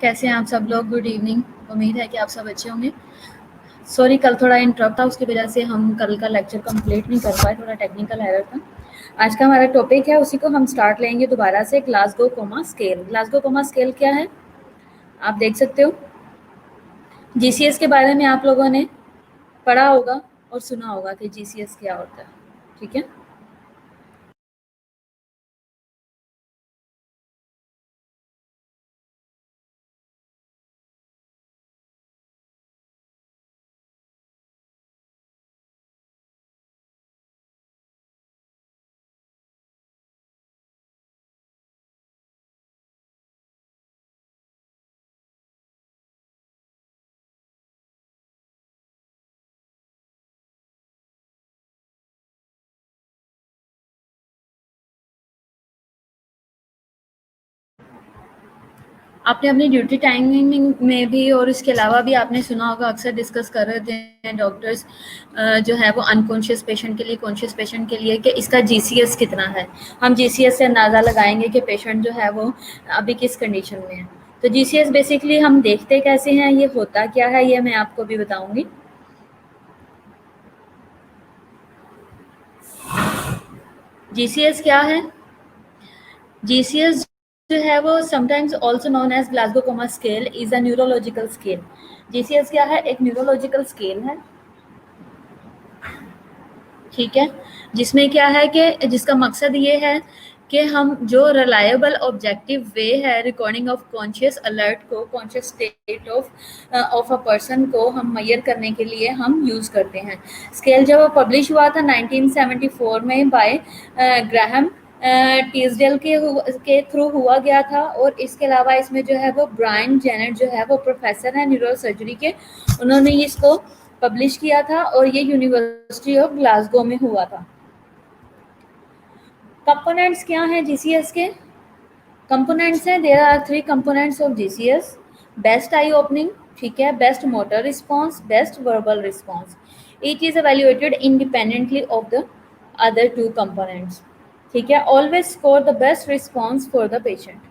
कैसे हैं आप सब लोग? Good evening. उम्मीद है कि आप सब अच्छे होंगे। सॉरी, कल थोड़ा इंटरप्ट था, उसकी वजह से हम कल का लेक्चर कंप्लीट नहीं कर पाए, थोड़ा टेक्निकल एरर था। आज का हमारा टॉपिक है, उसी को हम स्टार्ट लेंगे दोबारा से। Glasgow coma scale. Glasgow coma scale क्या है आप देख सकते हो। जीसीएस के बारे में आप लोगों ने पढ़ा होगा और सुना होगा कि जीसीएस क्या होता है। ठीक है, आपने अपनी ड्यूटी टाइमिंग में भी और इसके अलावा भी आपने सुना होगा, अक्सर डिस्कस कर रहे थे डॉक्टर्स जो है वो अनकॉन्शियस पेशेंट के लिए, कॉन्शियस पेशेंट के लिए, कि इसका जीसीएस कितना है। हम जीसीएस से अंदाज़ा लगाएंगे कि पेशेंट जो है वो अभी किस कंडीशन में है। तो जीसीएस बेसिकली हम देखते कैसे हैं, ये होता क्या है, ये मैं आपको भी बताऊंगी। जीसीएस क्या है? जीसीएस जो है वो sometimes also known as Glasgow coma scale is a neurological scale. GCS क्या है? एक न्यूरोलॉजिकल स्केल है, ठीक है, जिसमें क्या है कि जिसका मकसद ये है कि हम जो रिलायबल ऑब्जेक्टिव वे है रिकॉर्डिंग ऑफ कॉन्शियस अलर्ट को, conscious state of a person को हम मेजर करने के लिए हम यूज़ करते हैं। स्केल जब पब्लिश हुआ था 1974 में बाय ग्राहम टीजडेल के थ्रू हुआ गया था। और इसके अलावा इसमें जो है वो ब्रायन जेनेट जो है वो प्रोफेसर है न्यूरो सर्जरी के, उन्होंने इसको पब्लिश किया था और ये यूनिवर्सिटी ऑफ ग्लासगो में हुआ था। कंपोनेंट्स क्या हैं जीसीएस के? कंपोनेंट्स हैं, there are 3 components of GCS. Best eye opening, ठीक है, best motor response, best verbal response. Each is evaluated independently of the other 2 components, ठीक है। Always score the best response for the patient.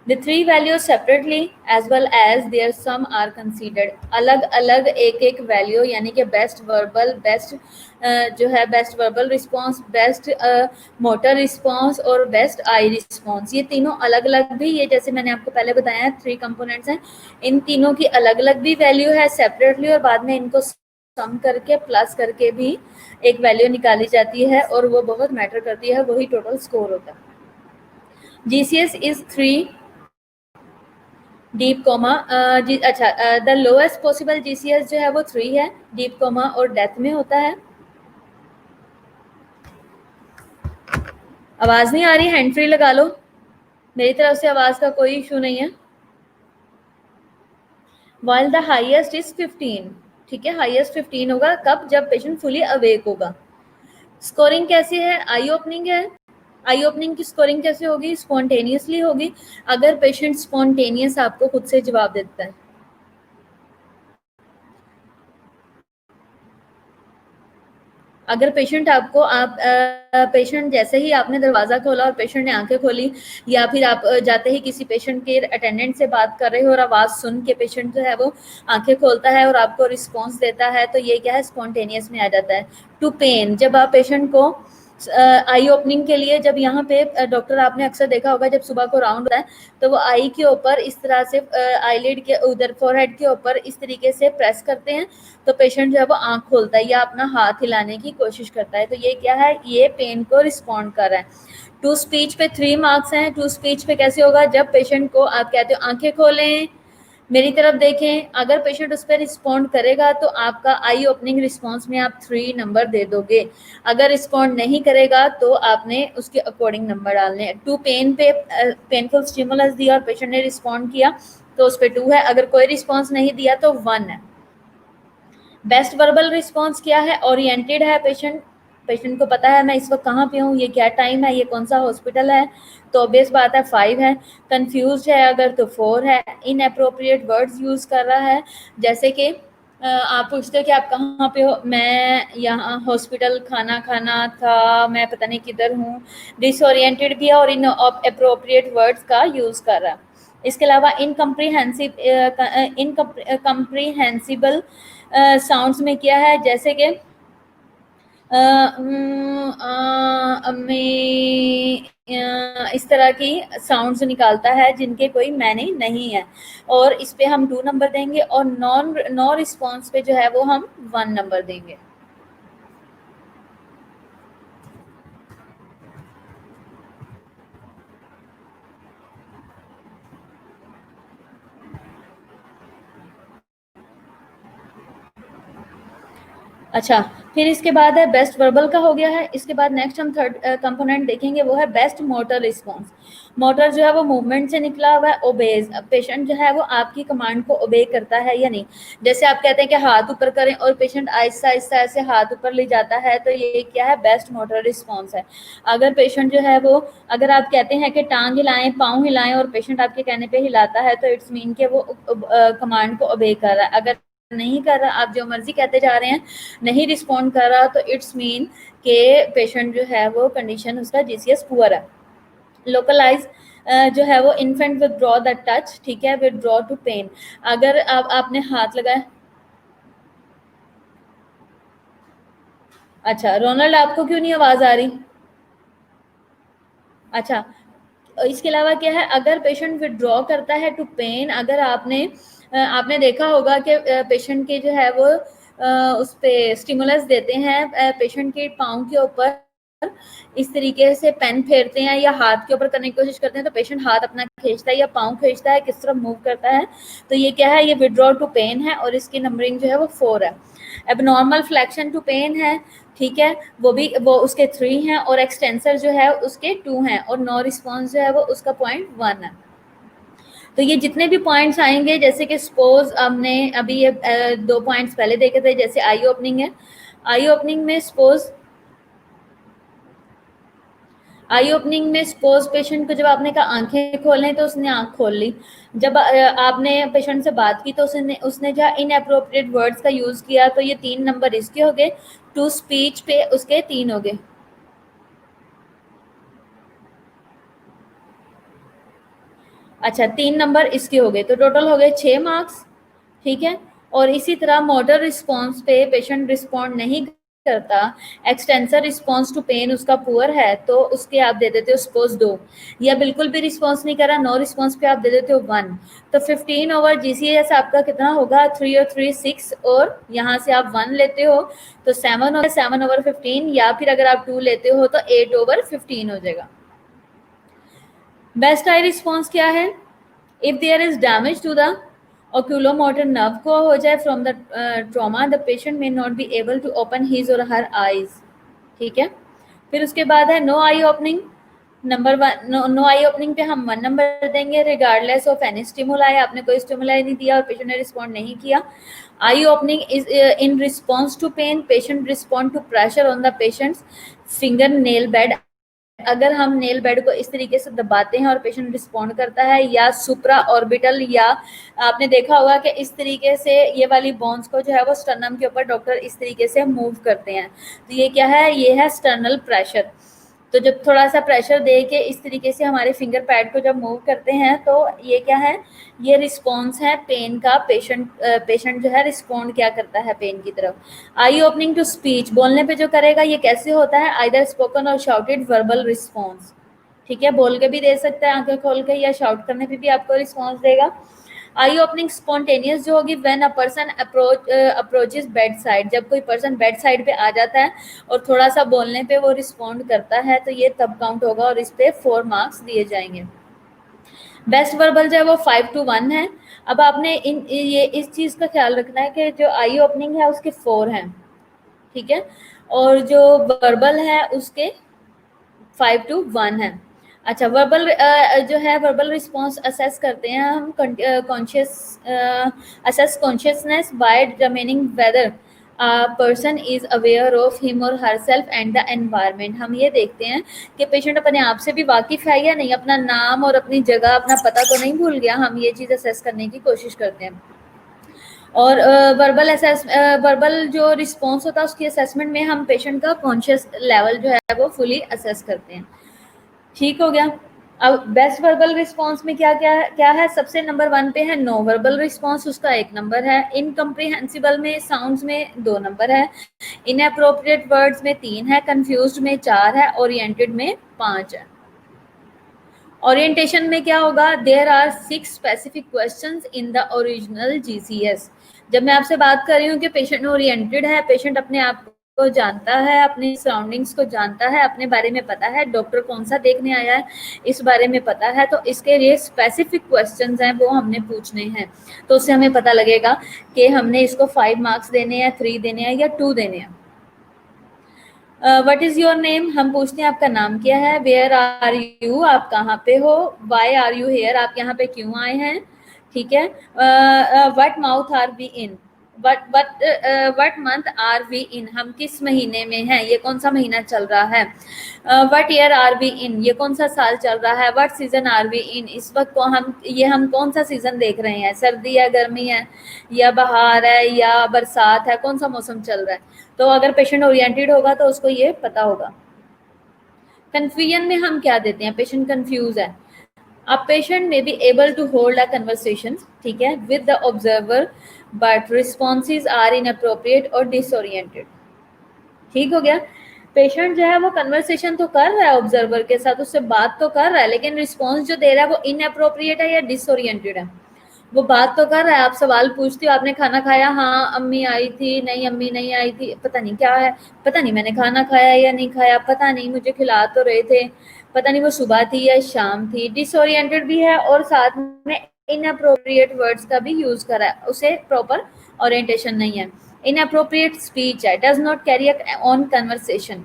The three values separately as well as their sum are considered। अलग अलग एक एक value, यानी कि best verbal, best जो है best verbal response, best motor response और बेस्ट आई रिस्पॉन्स, ये तीनों अलग अलग भी, ये जैसे मैंने आपको पहले बताया है 3 कंपोनेंट्स हैं, इन तीनों की अलग अलग भी वैल्यू है सेपरेटली, और बाद में इनको सम करके प्लस करके भी एक वैल्यू निकाली जाती है और वो बहुत मैटर करती है, वही टोटल स्कोर होता है। जीसीएस इज 3 डीप कोमा अच्छा, द लोएस्ट पॉसिबल जीसीएस जो है वो 3 है, डीप कोमा और डेथ में होता है। आवाज नहीं आ रही? हैंड फ्री लगा लो, मेरी तरफ से आवाज का कोई इशू नहीं है। वाइल द हाईएस्ट इज 15, ठीक है, हाईएस्ट 15 होगा कब? जब पेशेंट फुली अवेक होगा। स्कोरिंग कैसी है? आई ओपनिंग है। आई ओपनिंग की स्कोरिंग कैसे होगी? स्पॉन्टेनियसली होगी, अगर पेशेंट स्पॉन्टेनियस आपको खुद से जवाब देता है। अगर पेशेंट आपको पेशेंट जैसे ही आपने दरवाज़ा खोला और पेशेंट ने आंखें खोली, या फिर आप जाते ही किसी पेशेंट के अटेंडेंट से बात कर रहे हो और आवाज़ सुन के पेशेंट जो है वो आंखें खोलता है और आपको रिस्पॉन्स देता है, तो ये क्या है? स्पॉन्टेनियस में आ जाता है। टू पेन, जब आप पेशेंट को आई ओपनिंग के लिए, जब यहाँ पे डॉक्टर, आपने अक्सर देखा होगा जब सुबह को राउंड होता है तो वो आई के ऊपर इस तरह से आईलिड के उधर फोरहेड के ऊपर इस तरीके से प्रेस करते हैं, तो पेशेंट जो है वो आंख खोलता है या अपना हाथ हिलाने की कोशिश करता है, तो ये क्या है? ये पेन को रिस्पॉन्ड कर रहा है। टू स्पीच पे 3 मार्क्स हैं। टू स्पीच पे कैसे होगा? जब पेशेंट को आप कहते हो आंखें खोलें, मेरी तरफ देखें, अगर पेशेंट उस पर रिस्पॉन्ड करेगा तो आपका आई ओपनिंग रिस्पॉन्स में आप 3 नंबर दे दोगे। अगर रिस्पॉन्ड नहीं करेगा तो आपने उसके अकॉर्डिंग नंबर डालने हैं। टू पेन पे पेनफुल स्टिमुलस दिया और पेशेंट ने रिस्पॉन्ड किया तो उस पर 2 है, अगर कोई रिस्पॉन्स नहीं दिया तो 1 है। बेस्ट वर्बल रिस्पॉन्स क्या है? ओरिएंटेड है पेशेंट, पेशेंट को पता है मैं इस वक्त कहाँ पे हूँ, ये क्या टाइम है, ये कौन सा हॉस्पिटल है, तो ऑब्वियस बात है 5 है। कंफ्यूज है अगर तो 4 है। इनअप्रोप्रिएट वर्ड्स यूज़ कर रहा है, जैसे कि आप पूछते हो कि आप कहाँ पे हो, मैं यहाँ हॉस्पिटल, खाना खाना था, मैं पता नहीं किधर हूँ। डिसओरिएंटेड भी है और इन अप्रोप्रिएट वर्ड्स का यूज़ कर रहा है। इसके अलावा इनकम्प्रीहेंसिबल साउंड्स में क्या है, जैसे कि इस तरह की साउंड्स निकालता है जिनके कोई मैंने नहीं है, और इस पे हम 2 नंबर देंगे, और नो रिस्पॉन्स पे जो है वो हम 1 नंबर देंगे। अच्छा, फिर इसके बाद है बेस्ट वर्बल का हो गया है। इसके बाद नेक्स्ट हम थर्ड कंपोनेंट देखेंगे, वो है बेस्ट मोटर रिस्पॉन्स। मोटर जो है वो मूवमेंट से निकला हुआ है, ओबेज, पेशेंट जो है वो आपकी कमांड को ओबे करता है या नहीं। जैसे आप कहते हैं कि हाथ ऊपर करें और पेशेंट आहिस्ता आहिस्ता ऐसे हाथ ऊपर ले जाता है, तो ये क्या है, बेस्ट मोटर रिस्पॉन्स है। अगर पेशेंट जो है वो, अगर आप कहते हैं कि टांग हिलाएं, पाँव हिलाएं, और पेशेंट आपके कहने पे हिलाता है, तो इट्स मीन कि वो कमांड को ओबे कर रहा है। अगर नहीं कर रहा, आप जो मर्जी कहते जा रहे हैं, नहीं रिस्पॉन्ड कर रहा, तो इट्स मीन के पेशेंट जो है वो कंडीशन उसका जीसीएस पुअर है। लोकलाइज जो है वो इन्फेंट विदड्रॉ द टच, ठीक है, विदड्रॉ टू पेन। अगर आपने हाथ लगाया, अच्छा रोनाल्ड, आपको क्यों नहीं आवाज आ रही? अच्छा, इसके अलावा क्या है, अगर पेशेंट विदड्रॉ करता है टू पेन, अगर आपने देखा होगा कि पेशेंट के जो है वो उस पे स्टिमुलस देते हैं, पेशेंट के पाँव के ऊपर इस तरीके से पेन फेरते हैं या हाथ के ऊपर करने की कोशिश करते हैं, तो पेशेंट हाथ अपना खींचता है या पाँव खींचता है, किस तरफ मूव करता है, तो ये क्या है, ये विदड्रॉ टू पेन है, और इसकी नंबरिंग जो है वो 4 है। एबनॉर्मल फ्लेक्शन टू पेन है, ठीक है, वो उसके 3 हैं, और एक्सटेंसर जो है उसके 2 हैं, और नो रिस्पॉन्स जो है वो उसका पॉइंट 1 है। तो ये जितने भी पॉइंट्स आएंगे, जैसे कि सपोज हमने अभी ये 2 पॉइंट्स पहले देखे थे, जैसे आई ओपनिंग है, आई ओपनिंग में सपोज पेशेंट को जब आपने कहा आंखें खोलें, तो उसने आंख खोल ली। जब आपने पेशेंट से बात की, तो उसने जो इनअप्रोप्रिएट वर्ड्स का यूज किया, तो ये 3 नंबर इसके हो गए। टू स्पीच पे उसके 3 हो गए। अच्छा, 3 नंबर इसके हो गए, तो टोटल हो गए 6 मार्क्स, ठीक है। और इसी तरह मोटर रिस्पॉन्स पे पेशेंट रिस्पॉन्ड नहीं करता, एक्सटेंसर रिस्पॉन्स टू पेन उसका पुअर है, तो उसके आप दे देते हो सपोज 2, या बिल्कुल भी रिस्पॉन्स नहीं करा, नो रिस्पॉन्स पे आप दे देते हो 1। तो 15 ओवर जीसीएस आपका कितना होगा, 3 और 3 6, और यहाँ से आप 1 लेते हो तो 7 ओवर 15, या फिर अगर आप 2 लेते हो तो 8 ओवर 15 हो जाएगा। बेस्ट आई रिस्पॉन्स क्या है, if there is damage to the oculomotor nerve को हो जाए from the trauma, the patient may not be able to open his और हर आईज, ठीक है। फिर उसके बाद है no eye opening, number 1, no eye opening पे हम 1 नंबर देंगे, रिगार्डलेस ऑफ एनी स्टिमुलाई, आपने कोई स्टिमुलाई नहीं दिया और पेशेंट ने रिस्पॉन्ड नहीं किया। Eye opening is in response to pain, patient respond to pressure on the patients finger nail bed, अगर हम नेल बेड को इस तरीके से दबाते हैं और पेशेंट रिस्पॉन्ड करता है, या सुप्रा ऑर्बिटल, या आपने देखा होगा कि इस तरीके से ये वाली बोन्स को जो है वो स्टर्नम के ऊपर डॉक्टर इस तरीके से मूव करते हैं, तो ये क्या है, ये है स्टर्नल प्रेशर। तो जब थोड़ा सा प्रेशर दे के इस तरीके से हमारे फिंगर पैड को जब मूव करते हैं, तो ये क्या है, ये रिस्पॉन्स है पेन का, पेशेंट जो है रिस्पॉन्ड क्या करता है पेन की तरफ। आई ओपनिंग टू स्पीच, बोलने पे जो करेगा, ये कैसे होता है, आइदर स्पोकन और शाउटेड वर्बल रिस्पॉन्स, ठीक है, बोल के भी दे सकता है आंखें खोल के, या शाउट करने पे भी आपको रिस्पॉन्स देगा। आई ओपनिंग स्पॉन्टेनियस जो होगी when a person approaches bed side, जब कोई पर्सन बेड साइड पे आ जाता है और थोड़ा सा बोलने पे वो रिस्पॉन्ड करता है, तो ये तब काउंट होगा, और इस पे 4 मार्क्स दिए जाएंगे। बेस्ट वर्बल जो है वो 5 to 1 है। अब आपने ये इस चीज़ का ख्याल रखना है कि जो आई ओपनिंग है उसके 4 हैं, ठीक है, और जो वर्बल है उसके 5 to 1 है। अच्छा, वर्बल जो है वर्बल रिस्पॉन्स असेस करते हैं हम conscious, assess consciousness by determining whether person is aware of him और her self and the environment. हम ये देखते हैं कि पेशेंट अपने आप से भी वाकिफ है या नहीं, अपना नाम और अपनी जगह, अपना पता तो नहीं भूल गया, हम ये चीज़ असेस करने की कोशिश करते हैं। और वर्बल जो रिस्पॉन्स होता है उसकी असेसमेंट में हम पेशेंट का कॉन्शियस लेवल जो है वो फुली असेस करते हैं। ठीक हो गया। अब बेस्ट वर्बल रिस्पॉन्स में क्या क्या क्या है, सबसे नंबर 1 पे है नो वर्बल रिस्पॉन्स, उसका 1 नंबर है। इनकम्प्रीहेंसिबल में साउंड्स में 2 नंबर है, इनएप्रोप्रिएट वर्ड्स में 3 है, कंफ्यूज्ड में 4 है, ओरिएंटेड में 5 है। ओरिएंटेशन में क्या होगा, there are 6 specific questions in the original GCS. जब मैं आपसे बात कर रही हूँ कि पेशेंट ओरिएंटेड है, पेशेंट अपने आप को जानता है, अपनी सराउंडिंग्स को जानता है, अपने बारे में पता है, डॉक्टर कौन सा देखने आया है इस बारे में पता है, तो इसके लिए स्पेसिफिक क्वेश्चंस हैं वो हमने पूछने हैं। तो उससे हमें पता लगेगा कि हमने इसको 5 मार्क्स देने हैं, 3 देने हैं या 2 देने हैं। व्हाट इज योर नेम, हम पूछते हैं आपका नाम क्या है। वेयर आर यू, आप कहाँ पे हो। वाई आर यू हेयर, आप यहाँ पे क्यों आए हैं। ठीक है। What month are we in, what month are we in, हम किस महीने में हैं, ये कौन सा महीना चल रहा है। व्हाट ईयर आर वी इन, ये कौन सा साल चल रहा है। व्हाट सीजन आर वी इन, इस वक्त को हम कौन सा सीजन देख रहे हैं, सर्दी है, गर्मी है, या बहार है, या बरसात है, कौन सा मौसम चल रहा है। तो अगर पेशेंट ओरिएंटेड होगा तो उसको ये पता होगा। कंफ्यूजन में हम क्या देते हैं, पेशेंट कंफ्यूज है। A patient may be able to hold a conversation, ठीक है, with the observer, but responses are inappropriate or disoriented। ठीक हो गया। पेशेंट जो है वो कन्वर्सेशन तो कर रहा है ऑब्जर्वर के साथ, उससे बात तो कर रहा है, लेकिन रिस्पॉन्स जो दे रहा है वो इनअप्रोप्रिएट है या डिसओरिएंटेड है। वो बात तो कर रहा है, आप सवाल पूछती हो, आपने खाना खाया, हाँ अम्मी आई थी, नहीं अम्मी नहीं आई थी, पता नहीं क्या है, पता नहीं मैंने खाना खाया या नहीं खाया, पता नहीं मुझे खिला तो रहे थे, पता नहीं वो सुबह थी या शाम थी। डिसओरिएंटेड भी है और साथ में इनअप्रोप्रिएट वर्ड्स का भी यूज करा है, उसे प्रॉपर ओरिएंटेशन नहीं है। इनअप्रोप्रिएट स्पीच है, does not carry on conversation,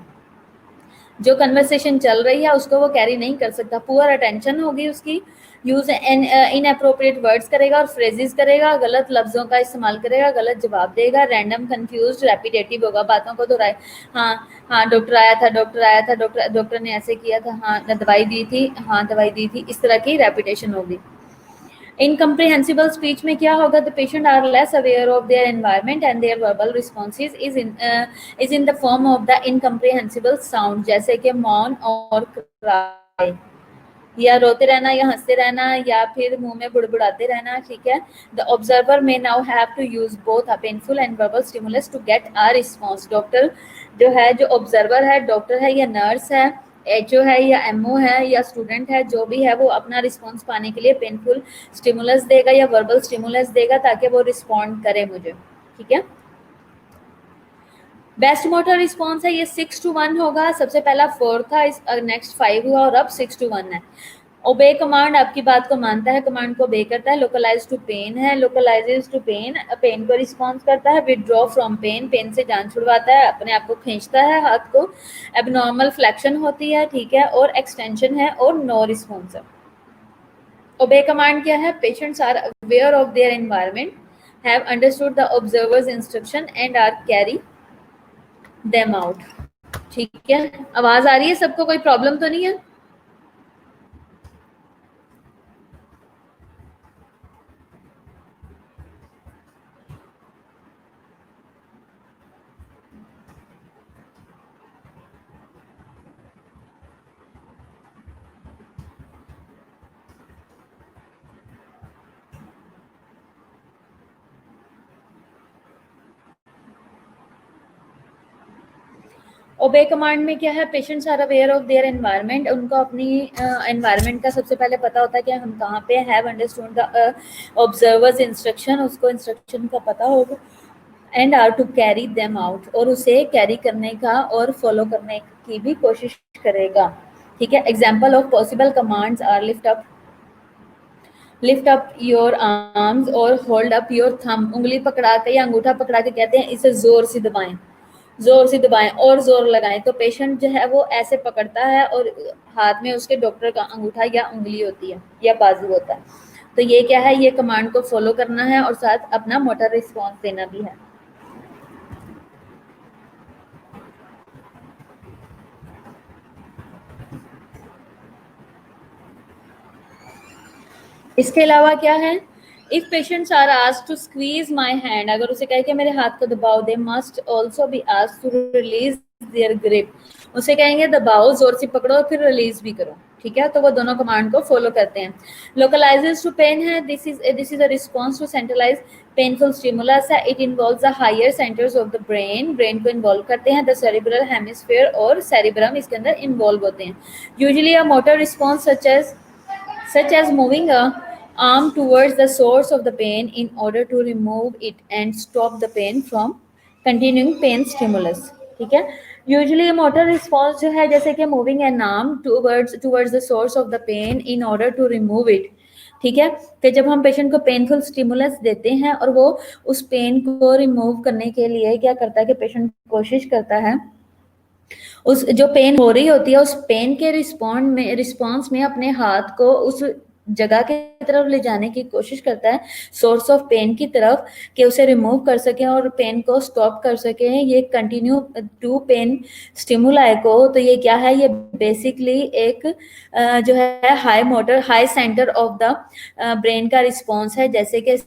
जो कन्वर्सेशन चल रही है उसको वो कैरी नहीं कर सकता। पुअर अटेंशन होगी उसकी, यूज इनअप्रोप्रिएट वर्ड्स करेगा और फ्रेजेस करेगा, गलत लफ्जों का इस्तेमाल करेगा, गलत जवाब देगा, रैंडम कंफ्यूज्ड रेपिटेटिव होगा, बातों को दोहराए, हाँ हाँ डॉक्टर आया था, डॉक्टर आया था, डॉक्टर ने ऐसे किया था, हाँ दवाई दी थी, हाँ दवाई दी थी, इस तरह की रेपिटेशन होगी। Incomprehensible speech में क्या होगा, the patient are less aware of their environment and their verbal responses is in the form of the incomprehensible sound, जैसे कि मौन और cry, या रोते रहना या हंसते रहना या फिर मुंह में बुड़बुड़ाते रहना। ठीक है। The observer may now have to use both a painful and verbal stimulus to get a response। Doctor जो है, जो ऑब्जर्वर है, डॉक्टर है या नर्स है, एचओ है या एमओ है या स्टूडेंट है, जो भी है वो अपना रिस्पॉन्स पाने के लिए पेनफुल स्टिमुलस देगा या वर्बल स्टिमुलस देगा ताकि वो रिस्पॉन्ड करे मुझे। ठीक है। बेस्ट मोटर रिस्पॉन्स है, ये 6 to 1 होगा, सबसे पहला 4 था, इस नेक्स्ट 5 हुआ और अब 6 to 1 है। ओबे कमांड, आपकी बात को मानता है, कमांड को ओबे करता है। लोकलाइज टू पेन है, लोकलाइजेज टू पेन, पेन को रिस्पॉन्स करता है। विदड्रॉ फ्रॉम पेन, पेन से जान छुड़वाता है, अपने आप को खींचता है हाथ को। एबनॉर्मल फ्लेक्शन होती है, ठीक है, और एक्सटेंशन है, और नो रिस्पॉन्स है। ओबे कमांड क्या है, patients are aware of their environment, have understood the observers instruction and are carry them out. ठीक है। आवाज आ रही है सबको, कोई प्रॉब्लम तो नहीं है। ओबे कमांड में क्या है, patients are aware of their environment, उनको अपनी एनवायरनमेंट का सबसे पहले पता होता है कि हम कहाँ पे, have understood the observers instruction, उसको इंस्ट्रक्शन का पता होगा, and are to carry them out, और उसे कैरी करने का और फॉलो करने की भी कोशिश करेगा। ठीक है। Example of possible commands are lift up your arms और होल्ड अप योर थंब, उंगली पकड़ा के या अंगूठा पकड़ा के कहते हैं इसे जोर से दबाएं, जोर से दबाएं और जोर लगाएं। तो पेशेंट जो है वो ऐसे पकड़ता है और हाथ में उसके डॉक्टर का अंगूठा या उंगली होती है या बाजू होता है। तो ये क्या है, ये कमांड को फॉलो करना है और साथ अपना मोटर रिस्पॉन्स देना भी है। इसके अलावा क्या है, if patients are asked to squeeze my hand, अगर उसे कहे कि मेरे हाथ को दबाओ, they must also be asked to release their grip, उसे कहेंगे दबाओ, जोर से पकड़ो, फिर रिलीज भी करो। ठीक है, तो वो दोनों कमांड को फॉलो करते हैं। लोकलाइजेस टू पेन है, this is a response to centralise painful stimulus है। It involves the higher centres of the brain को इन्वॉल्व करते हैं। द सेरिब्रल हेमिस्फीयर और सेरिब्रम इसके अंदर इन्वॉल्व होते हैं। Usually a motor response such as moving a arm towards the source of the pain in order to remove it and stop the pain from continuing pain stimulus। ठीक है, usually motor response जो है जैसे कि moving an arm towards the source of the pain in order to remove it. ठीक है, कि जब हम पेशेंट को पेनफुल स्टिमुलस देते हैं और वो उस पेन को रिमूव करने के लिए क्या करता है कि पेशेंट कोशिश करता है उस जो पेन हो रही होती है उस पेन के रिस्पॉन्स में अपने हाथ को उस जगह की तरफ ले जाने की कोशिश करता है, सोर्स ऑफ पेन की तरफ, कि उसे रिमूव कर सके और पेन को स्टॉप कर सके। ये कंटिन्यू टू पेन स्टिमुलाई को, तो ये क्या है, ये बेसिकली एक जो है high centre of the brain का रिस्पॉन्स है, जैसे कि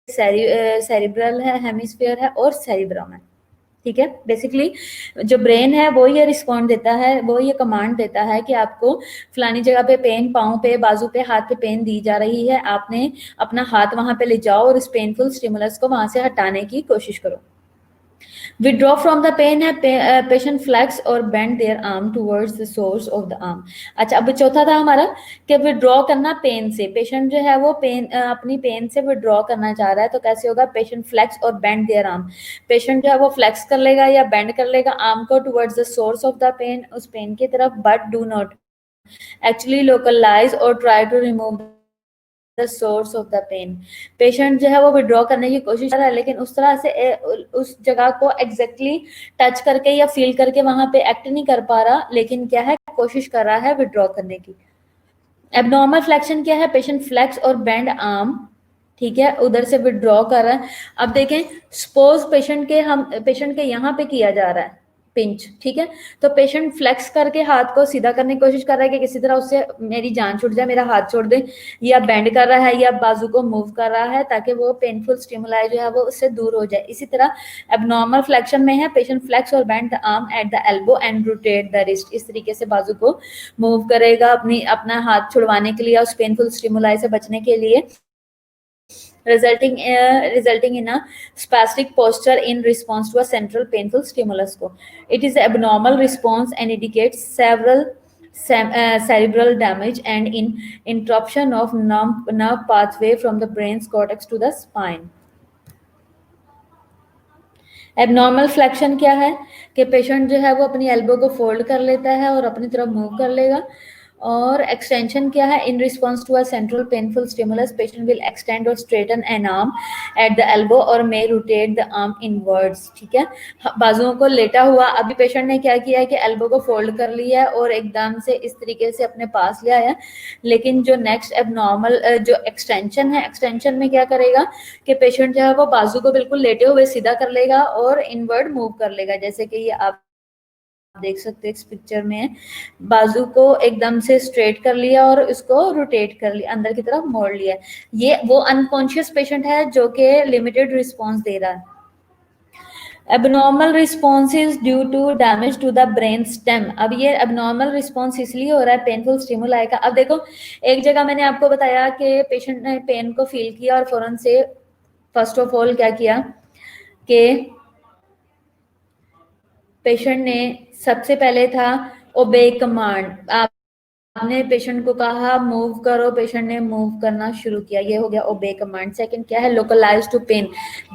सेरिब्रल है, हेमिस्फीयर है और सेरिब्रम है। ठीक है, बेसिकली जो ब्रेन है वो ये रिस्पॉन्ड देता है, वो ये कमांड देता है कि आपको फलानी जगह पे पेन, पाँव पे, बाजू पे, हाथ पे पेन दी जा रही है, आपने अपना हाथ वहां पे ले जाओ और इस पेनफुल स्टिमुलस को वहां से हटाने की कोशिश करो। विड्रॉ फ्रॉम द पेन है, पेशेंट फ्लेक्स और bend their arm towards the source of the arm. अच्छा, अब चौथा था हमारा कि विड्रॉ करना पेन से। पेशेंट जो है वो अपनी पेन से विड्रॉ करना चाह रहा है, तो कैसे होगा, पेशेंट फ्लेक्स और बेंड देयर आर्म। पेशेंट जो है वो फ्लेक्स कर लेगा या बेंड कर लेगा आर्म को towards the source of the pain, उस पेन की तरफ, but do not actually localise और try to remove the source of the pain. Patient जो है वो विड्रॉ करने की कोशिश कर रहा है, लेकिन उस तरह से उस जगह को एग्जैक्टली टच करके या फील करके वहां पे एक्ट नहीं कर पा रहा, लेकिन क्या है, कोशिश कर रहा है विड्रॉ करने की। एबनॉर्मल फ्लेक्शन क्या है, पेशेंट फ्लेक्स और बेंड आर्म, ठीक है, उधर से विड्रॉ कर रहा है। अब देखें, सपोज पेशेंट के यहाँ पे किया जा रहा है पिंच, ठीक है, तो पेशेंट फ्लेक्स करके हाथ को सीधा करने की कोशिश कर रहा है कि किसी तरह उससे मेरी जान छूट जाए, मेरा हाथ छोड़ दे, या बेंड कर रहा है या बाजू को मूव कर रहा है ताकि वो पेनफुल स्टिमुलाई जो है वो उससे दूर हो जाए। इसी तरह एबनॉर्मल फ्लेक्शन में है, पेशेंट फ्लेक्स और bend the arm at the elbow and rotate the wrist. इस तरीके से बाजू को मूव करेगा अपना हाथ छुड़वाने के लिए, उस पेनफुल स्टिमुलाई से बचने के लिए, resulting in a spastic posture in response to a central painful stimulus को। It is an abnormal response and indicates several cerebral damage and interruption of nerve pathway from the brain's cortex to the spine। Abnormal flexion क्या है कि patient जो है वो अपनी elbow को fold कर लेता है और अपनी तरफ मूव कर लेगा। और एक्सटेंशन क्या है, in response to a central painful stimulus patient will extend और straighten an arm at the elbow और may rotate the arm inwards. ठीक है, बाजुओं को लेटा हुआ, अभी पेशेंट ने क्या किया है कि एल्बो को फोल्ड कर लिया है और एकदम से इस तरीके से अपने पास ले आया, लेकिन जो नेक्स्ट एबनॉर्मल जो एक्सटेंशन है, एक्सटेंशन में क्या करेगा कि पेशेंट जो है वो बाजू को बिल्कुल लेटे हुए सीधा कर लेगा और इनवर्ड मूव कर लेगा, जैसे कि ये आप देख सकते हैं इस पिक्चर में, बाजू को एकदम से स्ट्रेट कर लिया और इसको रोटेट कर लिया, अंदर की तरफ मोड़ लिया। ये वो अनकॉन्शियस पेशेंट है जो कि लिमिटेड रिस्पॉन्स दे रहा है। Abnormal response is due to damage to the brain stem. अब ये एबनॉर्मल रिस्पॉन्स इसलिए हो रहा है पेनफुल स्टिमुलाई का। अब देखो, एक जगह मैंने आपको बताया कि पेशेंट ने पेन को फील किया और फौरन से फर्स्ट ऑफ ऑल क्या किया कि पेशेंट ने सबसे पहले था ओबे कमांड, आपने पेशेंट को कहा मूव करो, पेशेंट ने मूव करना शुरू किया, ये हो गया ओबे कमांड। सेकंड क्या है, लोकलाइज टू पेन,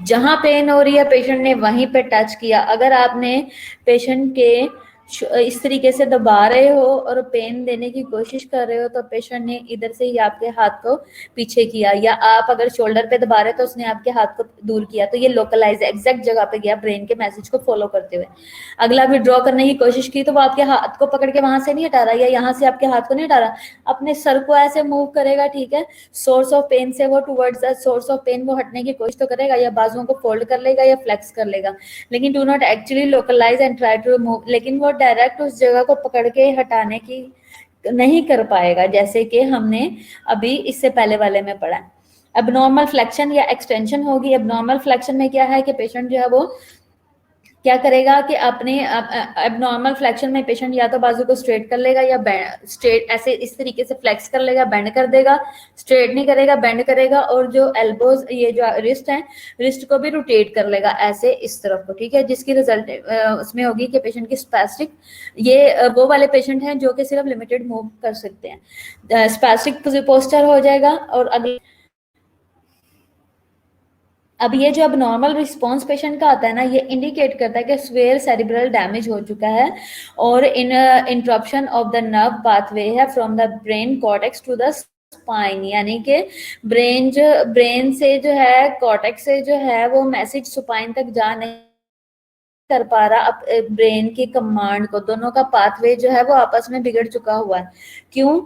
जहां पेन हो रही है पेशेंट ने वहीं पे टच किया। अगर आपने पेशेंट के इस तरीके से दबा रहे हो और पेन देने की कोशिश कर रहे हो तो पेशेंट ने इधर से ही आपके हाथ को पीछे किया, या आप अगर शोल्डर पे दबा रहे तो उसने आपके हाथ को दूर किया, तो ये लोकलाइज एग्जैक्ट जगह पे गया ब्रेन के मैसेज को फॉलो करते हुए। अगला विड्रॉ करने की कोशिश की तो वो आपके हाथ को पकड़ के वहां से नहीं हटा रहा, या यहाँ से आपके हाथ को नहीं हटा रहा, अपने सर को ऐसे मूव करेगा, ठीक है, सोर्स ऑफ पेन से वो towards the source of pain वो हटने की कोशिश तो करेगा, या बाजुओं को फोल्ड कर लेगा या फ्लेक्स कर लेगा, लेकिन do not actually localize and try to move, लेकिन वो डायरेक्ट उस जगह को पकड़ के हटाने की नहीं कर पाएगा, जैसे कि हमने अभी इससे पहले वाले में पढ़ा। एबनॉर्मल फ्लेक्शन या एक्सटेंशन होगी। एबनॉर्मल फ्लेक्शन में क्या है कि पेशेंट जो है वो क्या करेगा कि अपने एबनॉर्मल फ्लेक्शन में पेशेंट या तो बाजू को स्ट्रेट कर लेगा या स्ट्रेट ऐसे इस तरीके से फ्लेक्स कर लेगा, बेंड कर देगा, स्ट्रेट नहीं करेगा, बेंड करेगा, और जो एल्बोज ये जो रिस्ट है, रिस्ट को भी रोटेट कर लेगा ऐसे इस तरफ को, ठीक है, जिसकी रिजल्ट उसमें होगी कि पेशेंट की स्पैस्टिक, ये वो वाले पेशेंट हैं जो कि सिर्फ लिमिटेड मूव कर सकते हैं, स्पैस्टिक पोस्चर हो जाएगा। और अगले अब ये जो अब नॉर्मल रिस्पॉन्स पेशेंट का आता है ना, ये इंडिकेट करता है कि स्वेयर सेरिब्रल डैमेज हो चुका है और in interruption of the nerve pathway है from the brain cortex to the spine, यानी कि ब्रेन से जो है, कॉर्टेक्स से जो है वो मैसेज स्पाइन तक जा नहीं कर पा रहा, अब ब्रेन की कमांड को, दोनों का पाथवे जो है वो आपस में बिगड़ चुका हुआ है। क्यों?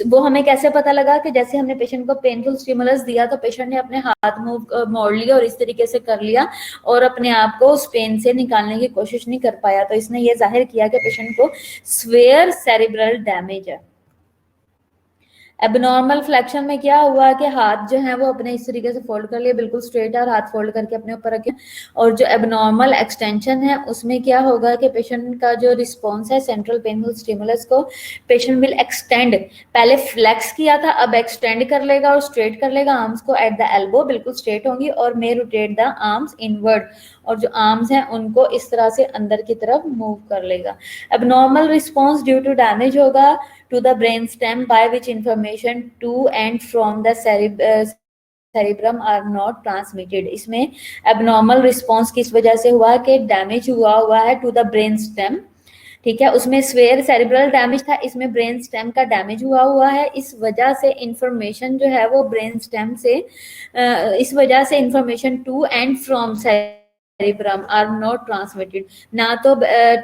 वो हमें कैसे पता लगा कि जैसे हमने पेशेंट को पेनफुल स्टिमुलस दिया तो पेशेंट ने अपने हाथ मूव मोड़ लिया और इस तरीके से कर लिया और अपने आप को उस पेन से निकालने की कोशिश नहीं कर पाया, तो इसने ये जाहिर किया कि पेशेंट को स्वेयर सेरिब्रल डैमेज है। एबनॉर्मल फ्लेक्शन में क्या हुआ कि हाथ जो है वो अपने इस तरीके से फोल्ड कर लिए, बिल्कुल स्ट्रेट है, और हाथ फोल्ड करके अपने ऊपर रखे, और जो एबनॉर्मल एक्सटेंशन है उसमें क्या होगा कि पेशेंट का जो रिस्पॉन्स है सेंट्रल पेनफुल स्टिमुलस को, पेशेंट विल एक्सटेंड, पहले फ्लेक्स किया था अब एक्सटेंड कर लेगा और स्ट्रेट कर लेगा आर्म्स को एट द एल्बो, बिल्कुल स्ट्रेट होंगी, और may rotate the arms inward, और जो आर्म्स हैं उनको इस तरह से अंदर की तरफ मूव कर लेगा। Abnormal response due to damage होगा to the brain stem by which information to and from the cerebrum are not transmitted। इसमें abnormal response किस वजह से हुआ कि डैमेज हुआ है to the brain stem, ठीक है, उसमें स्वेयर सेरिब्रल डैमेज था, इसमें ब्रेन स्टेम का डैमेज हुआ है, इस वजह से इंफॉर्मेशन जो है वो ब्रेन स्टेम से इस वजह से information to and from cerebrum are not transmitted, ना तो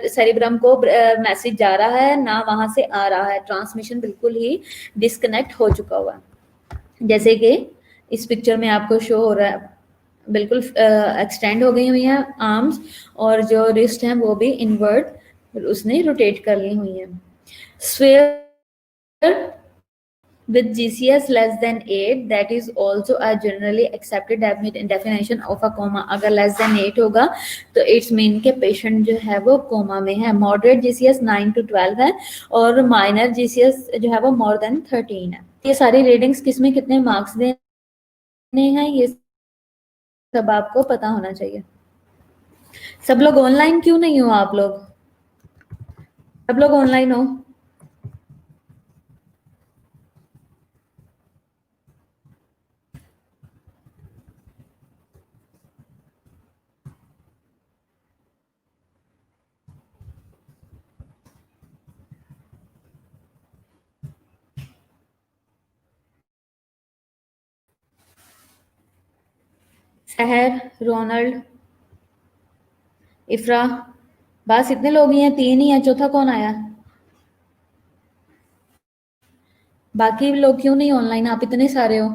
सेरिब्रम को मैसेज जा रहा है ना वहां से आ रहा है, ट्रांसमिशन बिल्कुल ही डिस्कनेक्ट हो चुका हुआ है। जैसे कि इस पिक्चर में आपको शो हो रहा है, बिल्कुल एक्सटेंड हो गई हुई है आर्म्स, और जो रिस्ट है वो भी इनवर्ड उसने रोटेट कर ली हुई है। Swear with GCS less than 8 that is also a generally accepted definition of a coma। अगर less than 8 होगा तो इट्स मीन के पेशेंट जो है वो कोमा में है। मॉडरेट GCS 9 to 12 है और माइनर GCS जो है वो more than 13 है। ये सारी रीडिंग्स किस में कितने मार्क्स देने हैं ये सब आपको पता होना चाहिए। सब लोग ऑनलाइन क्यों नहीं हो? आप लोग सब लोग ऑनलाइन हो? सहर, रोनाल्ड, इफ्रा, बस इतने लोग ही हैं, 3 ही हैं, चौथा कौन आया? बाकी लोग क्यों नहीं ऑनलाइन? आप इतने सारे हो।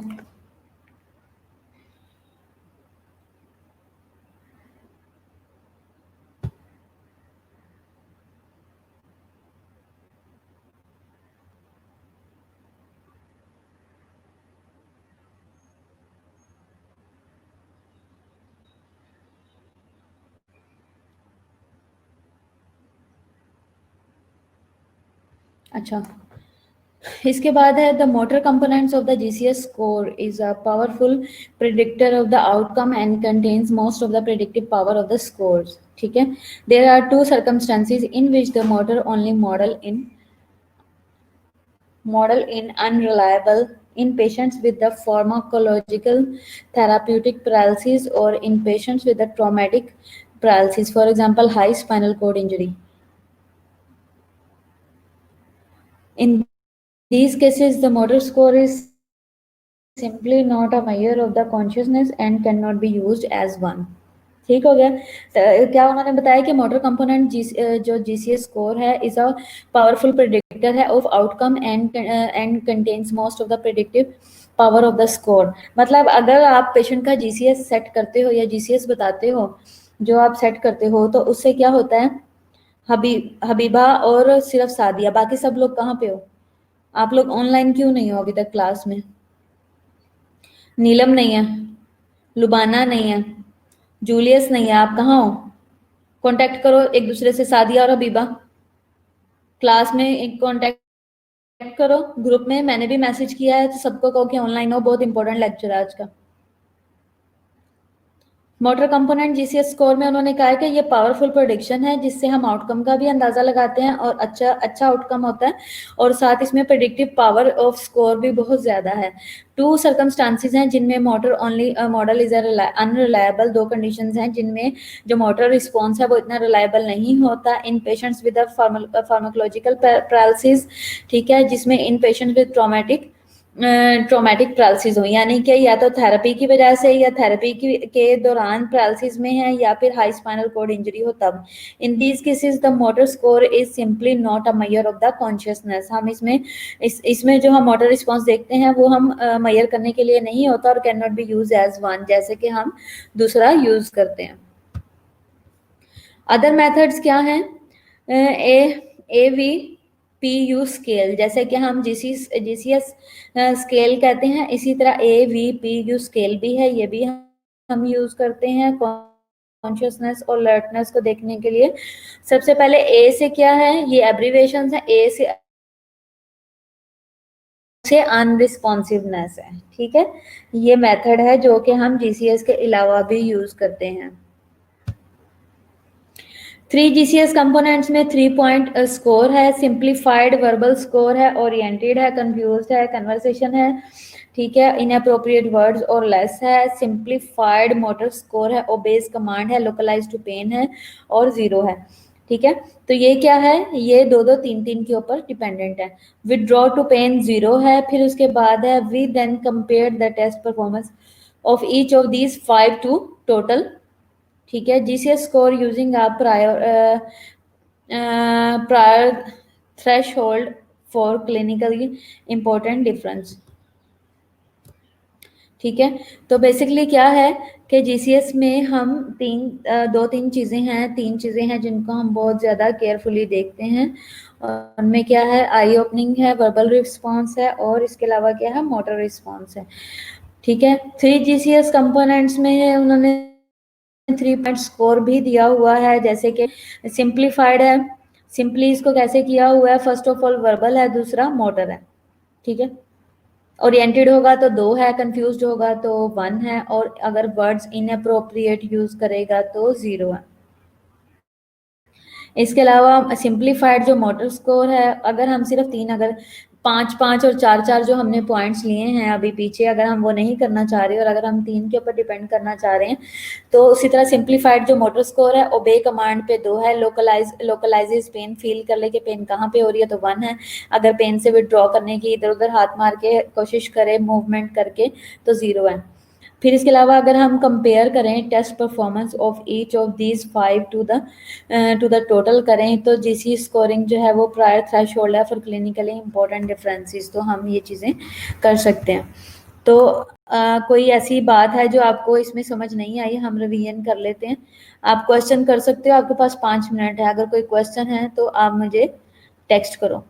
अच्छा, इसके बाद है the motor components of the GCS score is a powerful predictor of the outcome and contains most of the predictive power of the scores. ठीक है, there are 2 circumstances in which the motor only model in unreliable in patients with the pharmacological therapeutic paralysis or in patients with the traumatic paralysis, for example high spinal cord injury। In these cases, the motor score is simply not a measure of the consciousness and cannot be used as one। ठीक हो गया? तो क्या उन्होंने बताया कि motor component जो GCS score है इज अ पावरफुल प्रेडिक्टर है of outcome and contains most of the predictive power of the score. मतलब अगर आप पेशेंट का जीसीएस सेट करते हो या जीसीएस बताते हो, जो आप सेट करते हो, तो उससे क्या होता है, हबीबा और सिर्फ सादिया, बाकी सब लोग कहाँ पे हो? आप लोग ऑनलाइन क्यों नहीं हो अभी तक क्लास में? नीलम नहीं है, लुबाना नहीं है, जूलियस नहीं है, आप कहाँ हो? कांटेक्ट करो एक दूसरे से, सादिया और हबीबा क्लास में एक कांटेक्ट करो, ग्रुप में मैंने भी मैसेज किया है, तो सबको कहो कि ऑनलाइन हो, बहुत इंपॉर्टेंट लेक्चर है आज का। मोटर कंपोनेंट जीसीएस स्कोर में उन्होंने कहा है कि ये पावरफुल प्रेडिक्शन है, जिससे हम आउटकम का भी अंदाजा लगाते हैं और अच्छा आउटकम होता है, और साथ इसमें प्रेडिक्टिव पावर ऑफ स्कोर भी बहुत ज्यादा है। टू सर्कमस्टांसिस हैं जिनमें motor only model is unreliable. दो कंडीशंस हैं जिनमें जो मोटर रिस्पॉन्स है वो इतना रिलायबल नहीं होता। इन पेशेंट्स विद फार्माकोलॉजिकल पैरालिसिस, ठीक है, जिसमें इन पेशेंट्स विद ट्रॉमेटिक पैरालिसिस हो, यानी कि या तो थेरेपी की वजह से या थेरेपी के दौरान पैरालिसिस में है, या फिर हाई स्पाइनल कॉर्ड इंजरी हो तब। In these cases the motor score is simply not a major of the consciousness. हम इसमें जो हम मोटर रिस्पॉन्स देखते हैं वो हम मेजर करने के लिए नहीं होता, और can not be use as one, जैसे कि हम दूसरा यूज करते हैं। अदर मेथड्स क्या हैं? A V P U scale, जैसे कि हम जीसीएस स्केल कहते हैं, इसी तरह A V P U scale भी है, ये भी हम यूज करते हैं कॉन्शियसनेस और अलर्टनेस को देखने के लिए। सबसे पहले ए से क्या है, ये एब्रीवेशन है, ए से अनरिस्पॉन्सिवनेस है, ठीक है। ये मेथड है जो कि हम जीसीएस के अलावा भी यूज करते हैं। 3 जीसीएस कंपोनेंट्स में 3 पॉइंट स्कोर है, सिंप्लीफाइड वर्बल स्कोर है, ओरिएंटेड है, कंफ्यूज्ड है, कन्वर्सेशन है, ठीक है, इनअप्रोप्रिएट वर्ड्स और लेस है, सिंप्लीफाइड मोटर स्कोर है, ओबेज कमांड है, लोकलाइज टू पेन है, और 0 है, ठीक है। तो ये क्या है, ये 2-2-3-3 के ऊपर डिपेंडेंट है। विदड्रॉ टू पेन 0 है, फिर उसके बाद है we then compare the test performance of each of these 5 to total, ठीक है। GCS score using a prior threshold for clinically important difference, ठीक है। तो बेसिकली क्या है कि जीसीएस में हम दो तीन चीज़ें हैं, तीन चीज़ें हैं जिनको हम बहुत ज़्यादा केयरफुली देखते हैं। उनमें क्या है, आई ओपनिंग है, वर्बल रिस्पॉन्स है, और इसके अलावा क्या है, मोटर रिस्पॉन्स है, ठीक है। 3 जीसीएस कंपोनेंट्स में है, उन्होंने 3 पॉइंट स्कोर भी दिया हुआ है, जैसे कि सिंप्लीफाइड है, सिंपली इसको कैसे किया हुआ है, फर्स्ट ऑफ ऑल वर्बल है, दूसरा मोटर है, ठीक है। ओरिएंटेड होगा तो 2 है, कंफ्यूज्ड होगा तो 1 है, और अगर वर्ड्स इनअप्रोप्रिएट यूज करेगा तो 0 है। इसके अलावा सिंप्लीफाइड जो मोटर स्कोर है, अगर हम सिर्फ 3, अगर 5-5 और 4-4 जो हमने पॉइंट्स लिए हैं अभी पीछे, अगर हम वो नहीं करना चाह रहे और अगर हम 3 के ऊपर डिपेंड करना चाह रहे हैं, तो उसी तरह सिंप्लीफाइड जो मोटर स्कोर है, ओबे कमांड पे 2 है, लोकलाइजेज पेन, फील कर ले कि पेन कहाँ पे हो रही है, तो 1 है, अगर पेन से विड्रॉ करने की इधर उधर हाथ मार के कोशिश करे मूवमेंट करके तो 0 है। फिर इसके अलावा अगर हम कंपेयर करें test performance of each of these 5 to the total करें, तो जीसी स्कोरिंग जो है वो प्रायर थ्रेशोल्ड है फॉर क्लिनिकली इंपॉर्टेंट डिफरेंसेस, तो हम ये चीज़ें कर सकते हैं। तो कोई ऐसी बात है जो आपको इसमें समझ नहीं आई, हम रिवीजन कर लेते हैं। आप क्वेश्चन कर सकते हो, आपके पास 5 मिनट है, अगर कोई क्वेश्चन है तो आप मुझे टेक्स्ट करो।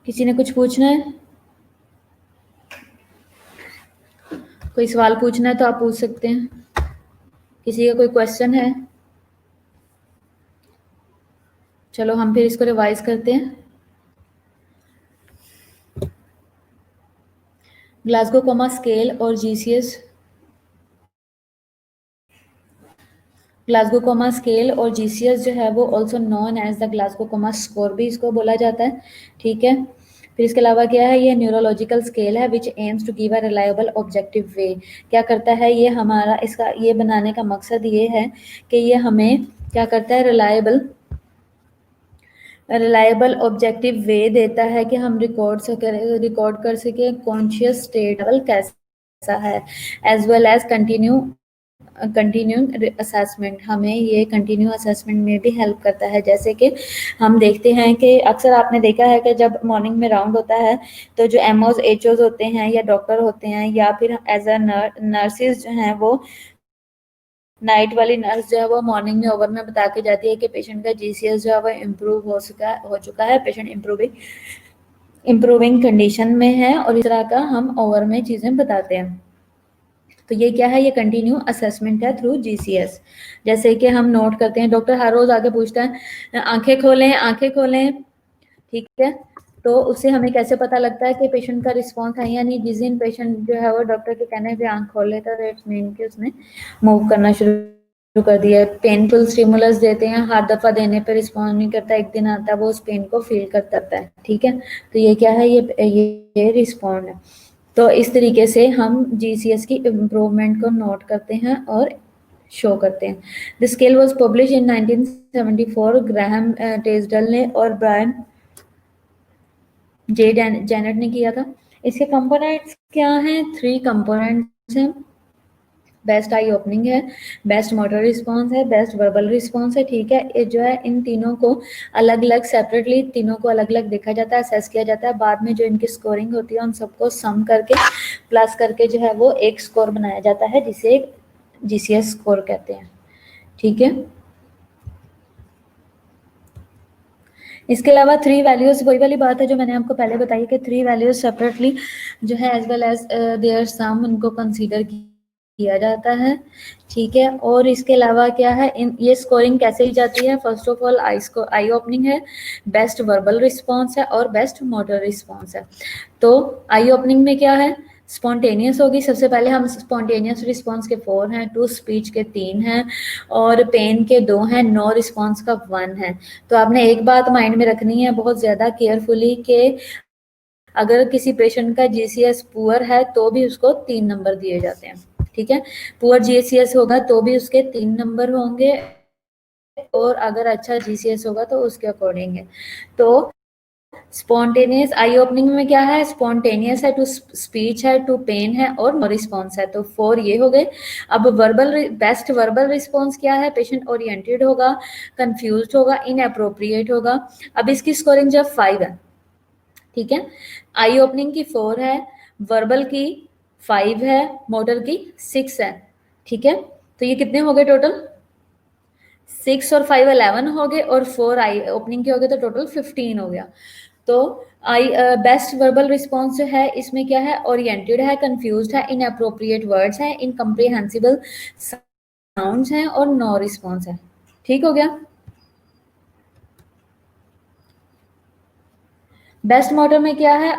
किसी ने कुछ पूछना है? कोई सवाल पूछना है तो आप पूछ सकते हैं। किसी का कोई क्वेश्चन है? चलो हम फिर इसको रिवाइज करते हैं। ग्लासगो कोमा स्केल और जीसीएस, ग्लासगो कोमा स्केल और जीसीएस जो है वो also known as the Glasgow coma score भी इसको बोला जाता है। ठीक है, फिर इसके अलावा क्या है, ये न्यूरोलॉजिकल स्केल है which aims to give a reliable objective way. क्या करता है ये, हमारा इसका ये बनाने का मकसद ये है कि ये हमें क्या करता है, रिलायबल ऑब्जेक्टिव वे देता है कि हम रिकॉर्ड कर सके कॉन्शियस स्टेट लेवल कैसा है, as well as continue assessment. हमें ये कंटिन्यू असेसमेंट में भी हेल्प करता है। जैसे कि हम देखते हैं कि अक्सर आपने देखा है कि जब मॉर्निंग में राउंड होता है तो जो एमओज एचओज होते हैं या डॉक्टर होते हैं या फिर एज अ नर्सिस जो हैं वो नाइट वाली नर्स जो है वो मॉर्निंग में ओवर में बता के जाती है कि पेशेंट का जीसीएस जो है वो इम्प्रूव हो चुका है, पेशेंट इम्प्रूविंग कंडीशन में है, और इस तरह का हम ओवर में चीज़ें बताते हैं। तो ये क्या है, ये कंटिन्यू असेसमेंट है थ्रू जीसीएस। जैसे कि हम नोट करते हैं, डॉक्टर हर रोज आके पूछता है आंखें खोलें आंखें खोलें, ठीक है, तो उससे हमें कैसे पता लगता है कि पेशेंट का रिस्पॉन्स है या नहीं। जिस दिन पेशेंट जो है वो डॉक्टर के कहने पे आंख खोल लेता है तो इट्स मीन कि उसने मूव करना शुरू कर दिया। पेनफुल स्टिमुलस देते हैं, हर दफा देने पे रिस्पॉन्स नहीं करता, एक दिन आता है वो उस पेन को फील करता है, ठीक है, तो ये क्या है, ये रिस्पॉन्ड है। तो इस तरीके से हम जीसीएस की इम्प्रूवमेंट को नोट करते हैं और शो करते हैं। The scale was publish in 1974, Graham Teasdale ने और ब्रायन जेनेट ने किया था। इसके कंपोनेंट्स क्या हैं, 3 कंपोनेंट्स हैं। बेस्ट आई ओपनिंग है, बेस्ट मोटर रिस्पॉन्स है, बेस्ट वर्बल रिस्पॉन्स है, ठीक है। ये जो है इन तीनों को अलग अलग सेपरेटली तीनों को अलग अलग देखा जाता है, असेस किया जाता है। बाद में जो इनकी स्कोरिंग होती है उन सबको सम करके प्लस करके जो है वो एक स्कोर बनाया जाता है जिसे जीसीएस स्कोर कहते हैं, ठीक है। इसके अलावा 3 वैल्यूज, वही वाली बात है जो मैंने आपको पहले बताई कि 3 वैल्यूज सेपरेटली जो है एज वेल एज देयर सम उनको कंसीडर किया जाता है, ठीक है। और इसके अलावा क्या है, ये स्कोरिंग कैसे ही जाती है, first of all I opening है, बेस्ट वर्बल रिस्पॉन्स है और बेस्ट मोटर रिस्पॉन्स है। तो आई ओपनिंग में क्या है, स्पॉन्टेनियस होगी। सबसे पहले हम स्पॉन्टेनियस रिस्पॉन्स के 4 हैं, टू स्पीच के 3 हैं और पेन के 2 हैं, नो रिस्पॉन्स का 1 है। तो आपने एक बात माइंड में रखनी है बहुत ज़्यादा केयरफुली कि अगर किसी पेशेंट का जीसीएस पुअर है तो भी उसको 3 नंबर दिए जाते हैं, ठीक है। पुअर जीसीएस होगा तो भी उसके 3 नंबर होंगे और अगर अच्छा जीसीएस होगा तो उसके अकॉर्डिंग है। तो स्पॉन्टेनियस आई ओपनिंग में क्या है, स्पॉन्टेनियस है, टू स्पीच है, टू पेन है और नो रिस्पॉन्स है, तो 4 ये हो गए। अब बेस्ट वर्बल रिस्पॉन्स क्या है, पेशेंट ओरिएंटेड होगा, कंफ्यूज्ड होगा, इनअप्रोप्रिएट होगा। अब इसकी स्कोरिंग जब 5 है, ठीक है, आई ओपनिंग की 4 है, वर्बल की 5 है, मोटर की 6 है, ठीक है। तो ये कितने हो गए टोटल, 6 और 5 11 हो गए और 4 आई ओपनिंग के हो गए, तो टोटल 15 हो गया। तो आई बेस्ट वर्बल रिस्पॉन्स जो है इसमें क्या है, ओरिएंटेड है, कंफ्यूज्ड है, इनअप्रोप्रिएट वर्ड्स है, इनकम्प्रिहेंसिबल साउंड्स हैं और नो रिस्पॉन्स है, ठीक हो गया। बेस्ट मोटर में क्या है,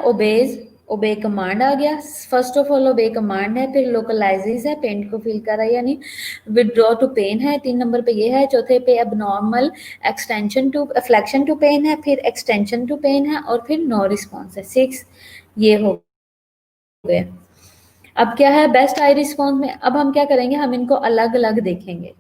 ओबे कमांड आ गया। फर्स्ट ऑफ ऑल ओबे कमांड है, फिर लोकलाइजेज है, पेन को फील कर रहा है यानी, विदड्रॉ टू पेन है, 3 नंबर पे ये है, चौथे पे abnormal extension to flexion to pain है, फिर एक्सटेंशन टू पेन है और फिर नो रिस्पॉन्स है, 6 ये हो गए। अब क्या है बेस्ट आई रिस्पॉन्स में, अब हम क्या करेंगे, हम इनको अलग अलग देखेंगे,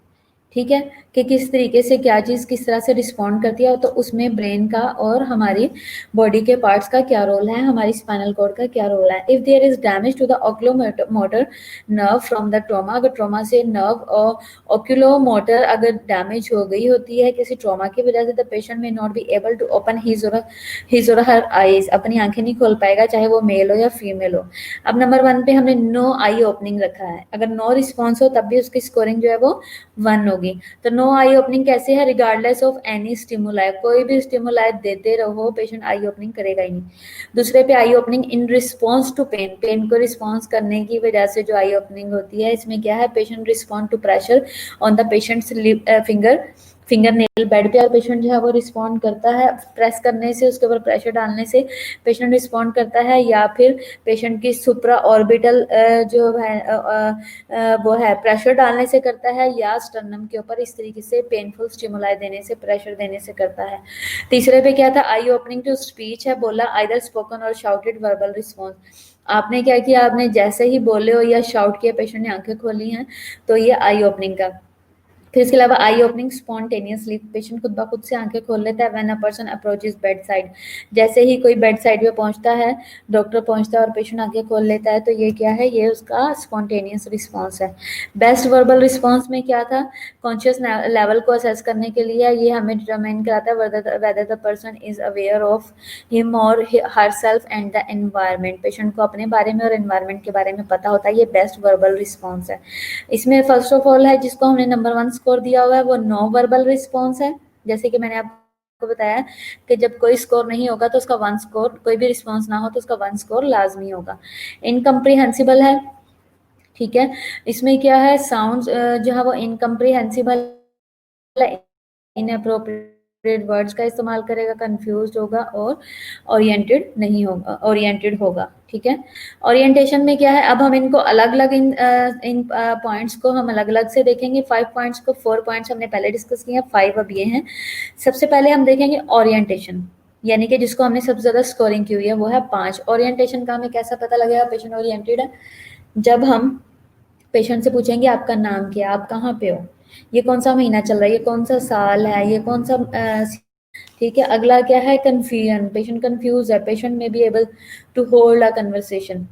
ठीक है, कि किस तरीके से क्या चीज़ किस तरह से रिस्पॉन्ड करती है, तो उसमें ब्रेन का और हमारी बॉडी के पार्ट्स का क्या रोल है, हमारी स्पाइनल कॉर्ड का क्या रोल है। If there is damage to the oculomotor nerve from the trauma, अगर ट्रॉमा से नर्व और ऑक्यूलोमोटर अगर डैमेज हो गई होती है किसी ट्रॉमा की वजह से, the patient may not be able to open his और हर आईज, अपनी आंखें नहीं खोल पाएगा चाहे वो मेल हो या फीमेल हो। अब नंबर 1 पे हमने नो आई ओपनिंग रखा है, अगर नो रिस्पॉन्स हो तब भी उसकी स्कोरिंग जो है वो 1 होगी। होगी। तो नो आई ओपनिंग कैसे है, रिगार्डलेस ऑफ एनी स्टिमुलाई, कोई भी स्टिमुलाई देते रहो पेशेंट आई ओपनिंग करेगा ही नहीं। दूसरे पे eye opening in response to pain, pain को रिस्पॉन्स करने की वजह से जो आई ओपनिंग होती है, इसमें क्या है, patient respond to pressure on the patients finger nail bed पे, और पेशेंट जो है वो रिस्पॉन्ड करता है प्रेस करने से, उसके ऊपर प्रेशर डालने से पेशेंट रिस्पॉन्ड करता है, या फिर पेशेंट की सुप्रा ऑर्बिटल जो है वो है प्रेशर डालने से करता है, या स्टर्नम के ऊपर इस तरीके से पेनफुल स्टिमुलाई देने से, प्रेशर देने से करता है। तीसरे पे क्या था, आई ओपनिंग टू स्पीच है, बोला आइदर स्पोकन और शाउटेड वर्बल रिस्पॉन्स। आपने क्या किया, आपने जैसे ही बोले हो या शाउट किया, पेशेंट ने आंखें खोली हैं, तो ये आई ओपनिंग का। फिर इसके अलावा आई ओपनिंग स्पॉन्टेनियसली, पेशेंट खुद ब खुद से आंखें खोल लेता है when a person approaches bed side, जैसे ही कोई बेड साइड पे पहुंचता है, डॉक्टर पहुंचता है और पेशेंट आंखें खोल लेता है, तो ये क्या है, ये उसका स्पॉन्टेनियस रिस्पॉन्स है। बेस्ट वर्बल रिस्पॉन्स में क्या था, कॉन्शियस लेवल को असेस करने के लिए ये हमें डिटरमाइन कराता है whether the person is aware of him और her self and the environment, patient को अपने बारे में और एनवायरनमेंट के बारे में पता होता है, ये बेस्ट वर्बल रिस्पॉन्स है। इसमें फर्स्ट ऑफ ऑल है जिसको हमने नंबर 1 स्कोर दिया हुआ है, वो नो वर्बल रिस्पॉन्स है। जैसे कि मैंने आपको बताया कि जब कोई स्कोर नहीं होगा तो उसका 1 स्कोर, कोई भी रिस्पॉन्स ना हो तो उसका 1 स्कोर लाजमी होगा। इनकम्प्रीहेंसिबल है, ठीक है, इसमें क्या है, साउंड जो है वो इनकम्प्रीहेंसिबल, इनअप्रोप्रिएट वर्ड्स का इस्तेमाल करेगा, कंफ्यूज होगा और ओरिएंटेड होगा, ठीक है। ओरिएंटेशन में क्या है, अब हम इनको अलग अलग इन पॉइंट्स को हम अलग अलग से देखेंगे। 5 पॉइंट्स को, 4 पॉइंट्स हमने पहले डिस्कस किए हैं, 5 अब ये हैं। सबसे पहले हम देखेंगे ओरिएंटेशन, यानी कि जिसको हमने सबसे ज्यादा स्कोरिंग की हुई है, वो है 5। ओरिएंटेशन का हमें कैसा पता लगेगा पेशेंट ओरिएंटेड है, जब हम पेशेंट से पूछेंगे आपका नाम क्या है, आप कहाँ पे हो, ये कौन सा महीना चल रहा है, ये कौन सा साल है, ये कौन सा ठीक है। अगला क्या है, कंफ्यूजन, पेशेंट कंफ्यूज है, patient may be able to hold a conversation,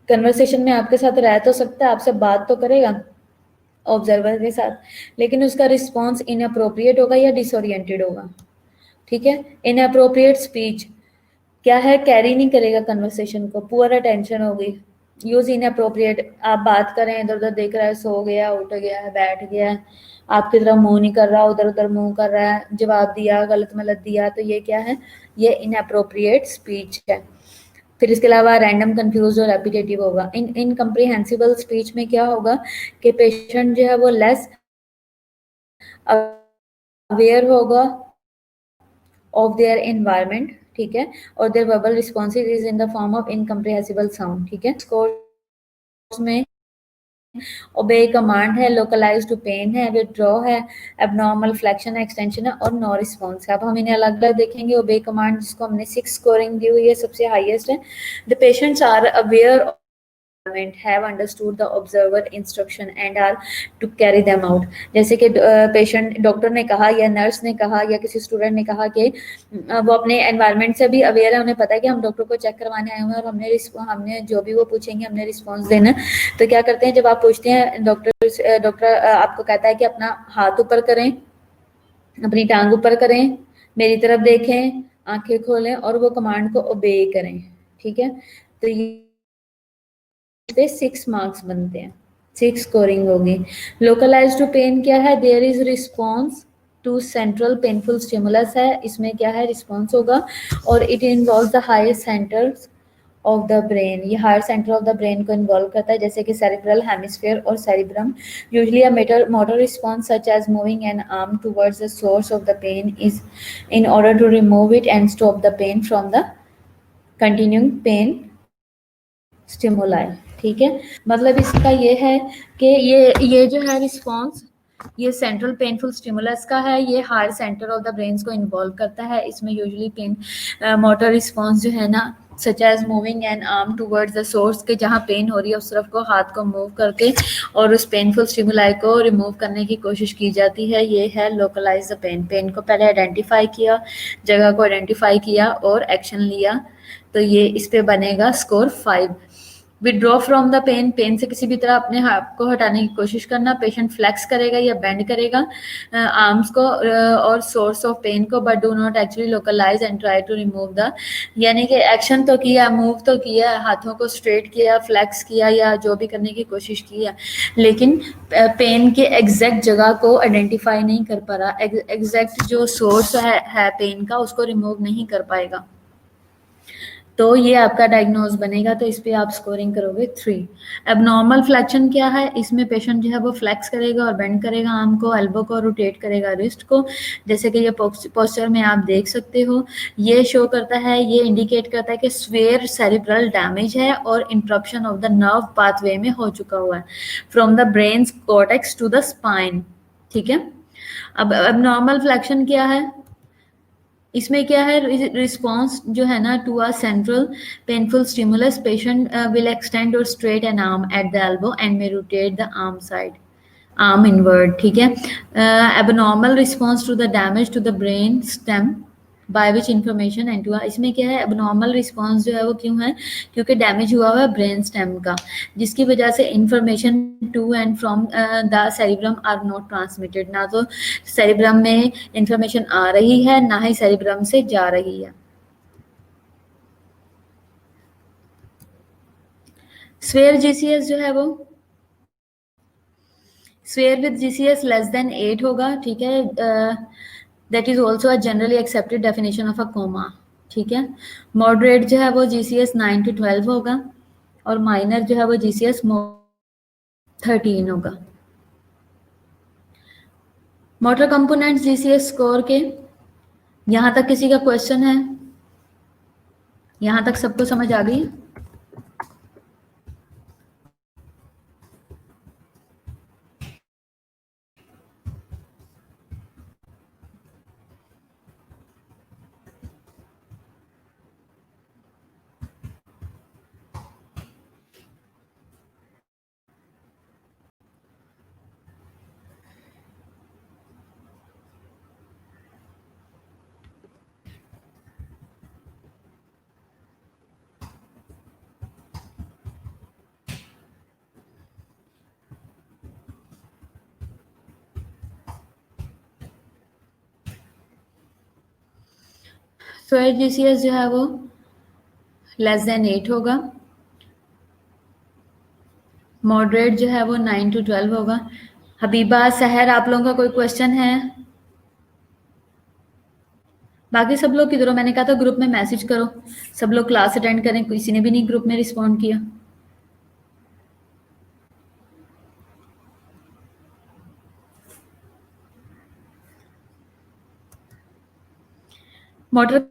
conversation में आपके साथ रह तो सकता है, आपसे बात तो करेगा ऑब्जर्वर के साथ, लेकिन उसका रिस्पॉन्स इनअप्रोप्रिएट होगा या डिसोरिएंटेड होगा, ठीक है। इनअप्रोप्रिएट स्पीच क्या है, कैरी नहीं करेगा कन्वर्सेशन को, पुअर अटेंशन होगी, यूज इनअप्रोप्रिएट, आप बात करें इधर उधर देख रहा है, सो गया, उठ गया है, बैठ गया है, आपकी तरफ मुंह नहीं कर रहा, उधर उधर मुंह कर रहा है, जवाब दिया, गलत मलत दिया, तो ये क्या है, ये इनअप्रोप्रिएट स्पीच है। फिर इसके अलावा रैंडम, कंफ्यूज और रेपिटेटिव होगा। इनकम्प्रीहेंसिबल स्पीच में क्या होगा कि पेशेंट जो है वो लेस अवेयर होगा ऑफ देयर एनवायरनमेंट, ठीक है, और their verbal responses is in the form of incomprehensible sound, ठीक है। स्कोर्स में ओबे कमांड है, लोकलाइज टू पेन है, विथड्रॉ है, एबनॉर्मल फ्लेक्शन एक्सटेंशन है, और नो रिस्पॉन्स है। अब हम इन्हें अलग अलग देखेंगे। ओबे कमांड जिसको हमने 6 स्कोरिंग दी हुई है, सबसे हाईएस्ट है। The patients are aware have understood the observer instruction and are to carry them out, जैसे कि पेशेंट, डॉक्टर ने कहा या नर्स ने कहा या किसी स्टूडेंट ने कहा कि वो अपने एनवायरनमेंट से भी अवेयर है, उन्हें पता है कि हम डॉक्टर को चेक करवाने आए हुए हैं और हमने जो भी वो पूछेंगे हमने रिस्पॉन्स देना। तो क्या करते हैं, जब आप पूछते हैं, डॉक्टर आपको कहता है कि अपना हाथ ऊपर करें, अपनी टांग ऊपर करें, मेरी तरफ देखें, आंखें खोलें और वो कमांड को ओबे करें, ठीक है। तो ये पे 6 मार्क्स बनते हैं, 6 स्कोरिंग होगी। लोकलाइज टू पेन क्या है, there is response to central painful stimulus है, इसमें क्या है, रिस्पॉन्स होगा, और it involve the higher centres of the brain, ये higher centre of the brain को इन्वॉल्व करता है, जैसे कि सेरिब्रल हेमिस्फीयर और cerebrum. Usually a motor response such as moving an arm towards the source of the pain is in order to remove it and stop the pain from the continuing pen stimuli, ठीक है। मतलब इसका ये है कि ये जो है रिस्पॉन्स, ये सेंट्रल पेनफुल स्टिमुलस का है, ये higher centre of the brain को इन्वॉल्व करता है। इसमें यूजुअली पेन मोटर रिस्पॉन्स जो है ना, such as moving an arm towards the source, के जहाँ पेन हो रही है उस तरफ को हाथ को मूव करके और उस पेनफुल स्टिमुलाई को रिमूव करने की कोशिश की जाती है। ये है लोकलाइज द पेन, पेन को पहले आइडेंटिफाई किया, जगह को आइडेंटिफाई किया और एक्शन लिया, तो ये इस पे बनेगा score 5। Withdraw from the pain, pain से किसी भी तरह अपने हाथ को हटाने की कोशिश करना, पेशेंट फ्लेक्स करेगा या बेंड करेगा आर्म्स को और सोर्स ऑफ पेन को, but do not actually localize and try to remove the, यानी कि एक्शन तो किया, मूव तो किया, हाथों को स्ट्रेट किया, फ्लेक्स किया या जो भी करने की कोशिश किया, लेकिन पेन के एग्जैक्ट जगह को आइडेंटिफाई नहीं कर पा रहा, एग्जैक्ट जो सोर्स है पेन का उसको रिमूव नहीं कर पाएगा, तो ये आपका डायग्नोज बनेगा, तो इस पे आप स्कोरिंग करोगे 3। एबनॉर्मल फ्लेक्शन क्या है, इसमें पेशेंट जो है वो फ्लेक्स करेगा और बेंड करेगा आर्म को, एल्बो को रोटेट करेगा रिस्ट को, जैसे कि ये पोस्चर में आप देख सकते हो। ये शो करता है, ये इंडिकेट करता है कि स्वेयर सेरिब्रल डैमेज है और interruption of the nerve pathway में हो चुका हुआ है from the brain cortex to the spine. ठीक है, अब एबनॉर्मल फ्लेक्शन क्या है, इसमें क्या है, रिस्पॉन्स जो है ना to a central painful stimulus, patient will extend और straight an arm at the elbow and may rotate the arm side, arm inward. ठीक है, abnormal response to the damage to the brain stem by which information and to, इसमें क्या है, abnormal response जो है वो क्यों है, क्योंकि डैमेज हुआ हुआ है ब्रेन स्टेम का, जिसकी वजह से information to and from the cerebrum are not transmitted, ना तो सेरिब्रम में इंफॉर्मेशन आ रही है ना ही सेरिब्रम से जा रही है। स्वेयर जीसीएस जो है वो severe with GCS less than 8 होगा। ठीक है, that is also a generally accepted definition of a coma. ठीक है, मॉडरेट जो है वो जीसीएस 9 to 12 होगा और माइनर जो है वो जीसीएस 13 होगा। मोटर कंपोनेंट्स जीसीएस स्कोर के, यहां तक किसी का क्वेश्चन है? यहां तक सबको समझ आ गई? स्वेयर जीसीएस जो है वो लेस देन 8 होगा, मॉडरेट जो है वो 9 to 12 होगा। हबीबा, सहर, आप लोगों का कोई क्वेश्चन है? बाकी सब लोग किधर हो? मैंने कहा था ग्रुप में मैसेज करो, सब लोग क्लास अटेंड करें, किसी ने भी नहीं ग्रुप में रिस्पॉन्ड किया। Motor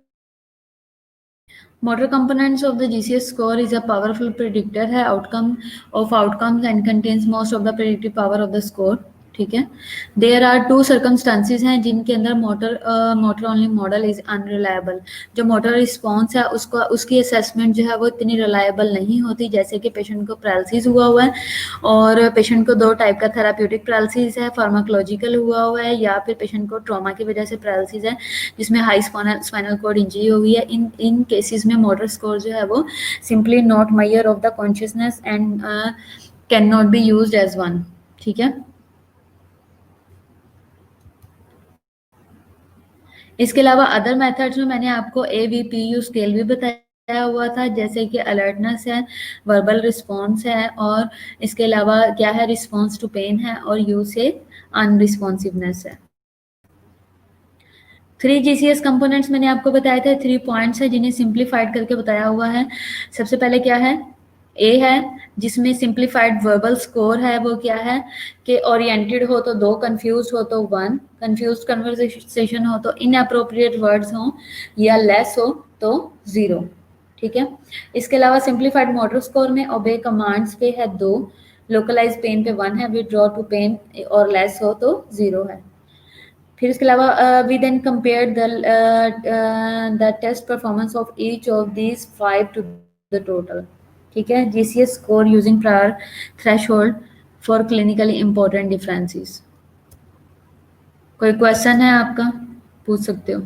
Motor components of the GCS score is a powerful predictor है outcome of outcomes and contains most of the predictive power of the score। ठीक है, देयर आर टू सर्कमस्टांसिस हैं जिनके अंदर motor only model is unreliable, जो motor response है उसको उसकी असेसमेंट जो है वो इतनी रिलायबल नहीं होती, जैसे कि पेशेंट को पैरालिसिस हुआ हुआ है और पेशेंट को दो टाइप का थेराप्यूटिक पैरालिसिस है, फार्माकोलॉजिकल हुआ है, या फिर पेशेंट को ट्रॉमा की वजह से पैरालिसिस है जिसमें हाई स्पाइनल कॉर्ड इंजरी हो गई है। इन केसेस में मोटर स्कोर जो है वो simply not measure of the consciousness and can not be used as one. ठीक है, इसके अलावा अदर मेथड्स में मैंने आपको AVPU स्केल भी बताया हुआ था, जैसे कि अलर्टनेस है, वर्बल रिस्पॉन्स है, और इसके अलावा क्या है, रिस्पॉन्स टू पेन है, और यू से अनरिस्पॉन्सिवनेस है। 3 GCS कंपोनेंट्स मैंने आपको बताए थे, 3 पॉइंट्स है जिन्हें सिंप्लीफाइड करके बताया हुआ है। सबसे पहले क्या है, ए है जिसमें सिंप्लीफाइड वर्बल स्कोर है, वो क्या है कि ओरिएंटेड हो तो 2, कंफ्यूज हो तो 1, कंफ्यूज कन्वर्सेशन हो तो इनअप्रोप्रिएट वर्ड्स हो या लेस हो तो 0। ठीक है, इसके अलावा सिंप्लीफाइड मोटर स्कोर में ओबे कमांड्स पे है 2, लोकलाइज पेन पे 1 है, विड्रॉ टू पेन और लेस हो तो 0 है। फिर इसके अलावा we then compare the test performance of each of these 5 to the total. ठीक है, GCS score using prior threshold for clinically important differences. कोई क्वेश्चन है आपका, पूछ सकते हो।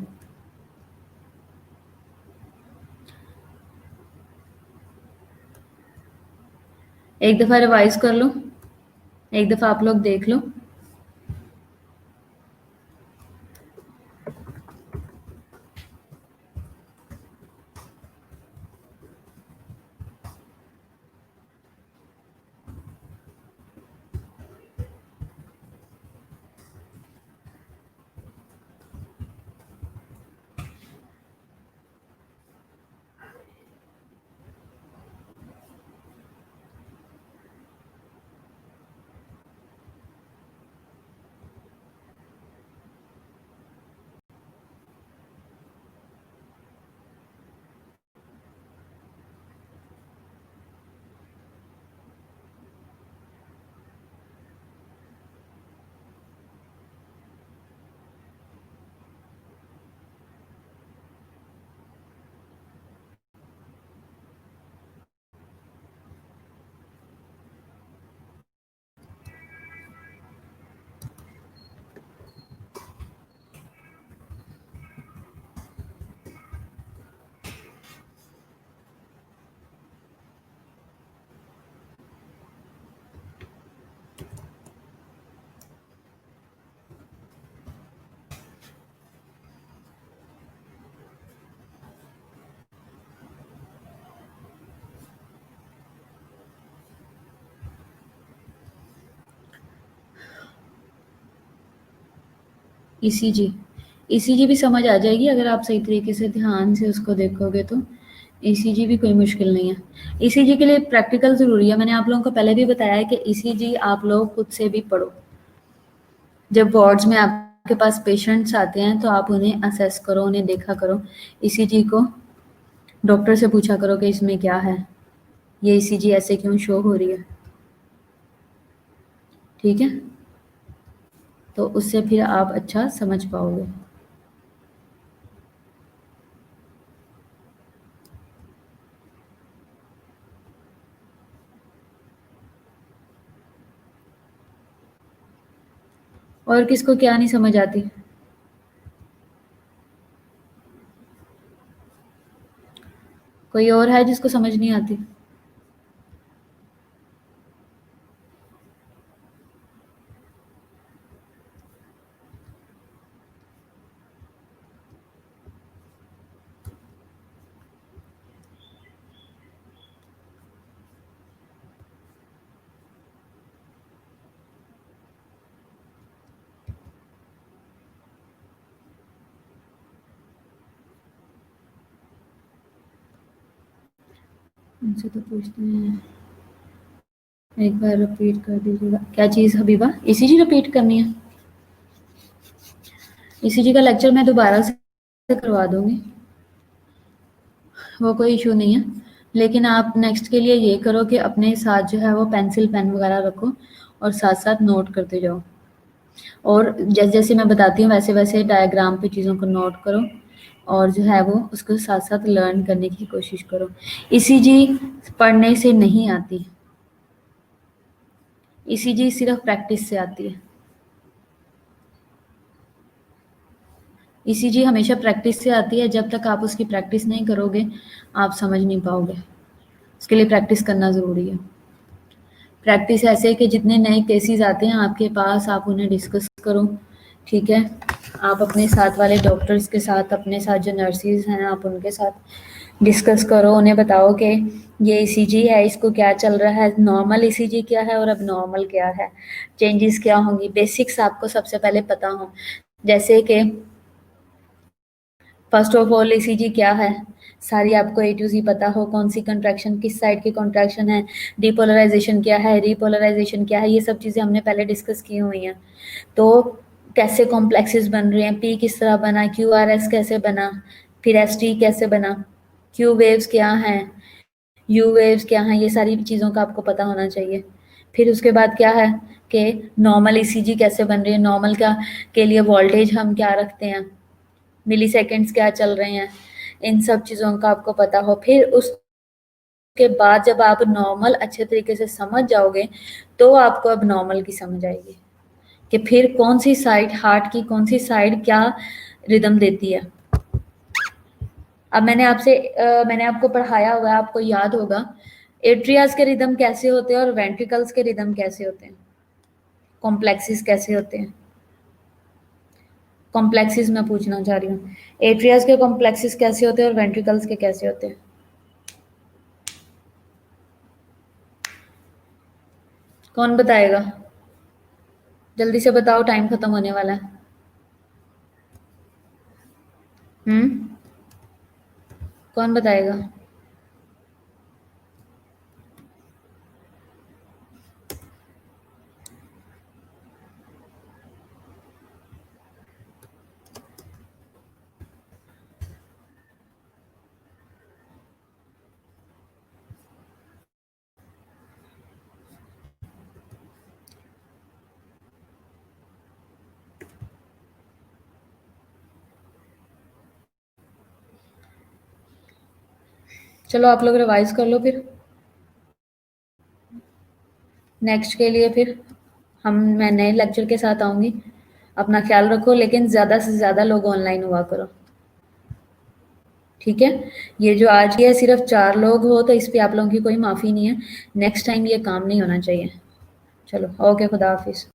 एक दफ़ा रिवाइज़ कर लो, एक दफ़ा आप लोग देख लो। ईसीजी, ईसीजी भी समझ आ जाएगी अगर आप सही तरीके से ध्यान से उसको देखोगे तो। ईसीजी भी कोई मुश्किल नहीं है। ईसीजी के लिए प्रैक्टिकल ज़रूरी है। मैंने आप लोगों को पहले भी बताया है कि ईसीजी आप लोग खुद से भी पढ़ो। जब वार्ड्स में आपके पास पेशेंट्स आते हैं तो आप उन्हें असेस करो, उन्हें देखा करो। ईसीजी को डॉक्टर से पूछा करो कि इसमें क्या है, ये ईसीजी ऐसे क्यों शो हो रही है, ठीक है? तो उससे फिर आप अच्छा समझ पाओगे। और किसको क्या नहीं समझ आती? कोई और है जिसको समझ नहीं आती? उनसे तो पूछते हैं। एक बार रिपीट कर दीजिएगा। क्या चीज़ हबीबा? ईसीजी रिपीट करनी है? ईसीजी का लेक्चर मैं दोबारा से करवा दूंगी, वो कोई इशू नहीं है। लेकिन आप नेक्स्ट के लिए ये करो कि अपने साथ जो है वो पेंसिल पेन वगैरह रखो और साथ साथ नोट करते जाओ। और जैसे जैसे मैं बताती हूँ वैसे वैसे डायग्राम पे चीज़ों को नोट करो और जो है वो उसको साथ साथ लर्न करने की कोशिश करो। ईसीजी पढ़ने से नहीं आती, ईसीजी सिर्फ प्रैक्टिस से आती है। ईसीजी हमेशा प्रैक्टिस से आती है। जब तक आप उसकी प्रैक्टिस नहीं करोगे आप समझ नहीं पाओगे। उसके लिए प्रैक्टिस करना ज़रूरी है। प्रैक्टिस ऐसे कि जितने नए केसेस आते हैं आपके पास आप उन्हें डिस्कस करो, ठीक है? आप अपने साथ वाले डॉक्टर्स के साथ, अपने साथ जो नर्सेज हैं आप उनके साथ डिस्कस करो। उन्हें बताओ कि ये ईसीजी है, इसको क्या चल रहा है, नॉर्मल ईसीजी क्या है और अब नॉर्मल क्या है, चेंजेस क्या होंगी। बेसिक्स आपको सबसे पहले पता हो, जैसे कि फर्स्ट ऑफ ऑल ईसीजी क्या है, सारी आपको ए टू जी पता हो। कौन सी कंट्रैक्शन किस साइड की कंट्रैक्शन है, डिपोलराइजेशन क्या है, रीपोलराइजेशन क्या है, ये सब चीज़ें हमने पहले डिस्कस की हुई हैं। तो कैसे कॉम्प्लेक्सेस बन रहे हैं, पी किस तरह बना, क्यू आर एस कैसे बना, फिर एस टी कैसे बना, क्यू वेव्स क्या हैं, यू वेव्स क्या हैं, ये सारी चीज़ों का आपको पता होना चाहिए। फिर उसके बाद क्या है कि नॉर्मल ईसीजी कैसे बन रही है, नॉर्मल का के लिए वोल्टेज हम क्या रखते हैं, मिली सेकेंड्स क्या चल रहे हैं, इन सब चीज़ों का आपको पता हो। फिर उसके बाद जब आप नॉर्मल अच्छे तरीके से समझ जाओगे तो आपको अब नॉर्मल की समझ आएगी कि फिर कौन सी साइड हार्ट की कौन सी साइड क्या रिदम देती है। अब मैंने आपको पढ़ाया हुआ है, आपको याद होगा एट्रियाज के रिदम कैसे होते हैं और वेंट्रिकल्स के रिदम कैसे होते हैं? कॉम्प्लेक्सिस कैसे होते हैं? कॉम्प्लेक्सिस मैं पूछना चाह रही हूँ, एट्रियाज के कॉम्प्लेक्सिस कैसे होते हैं और वेंट्रिकल्स के कैसे होते हैं? कौन बताएगा? जल्दी से बताओ, टाइम खत्म होने वाला है। कौन बताएगा? चलो आप लोग रिवाइज कर लो फिर नेक्स्ट के लिए। फिर मैं नए लेक्चर के साथ आऊंगी। अपना ख्याल रखो, लेकिन ज़्यादा से ज़्यादा लोग ऑनलाइन हुआ करो, ठीक है? ये जो आज की है सिर्फ 4 लोग हो, तो इस पे आप लोगों की कोई माफ़ी नहीं है। नेक्स्ट टाइम ये काम नहीं होना चाहिए। चलो ओके, खुदा हाफिज़।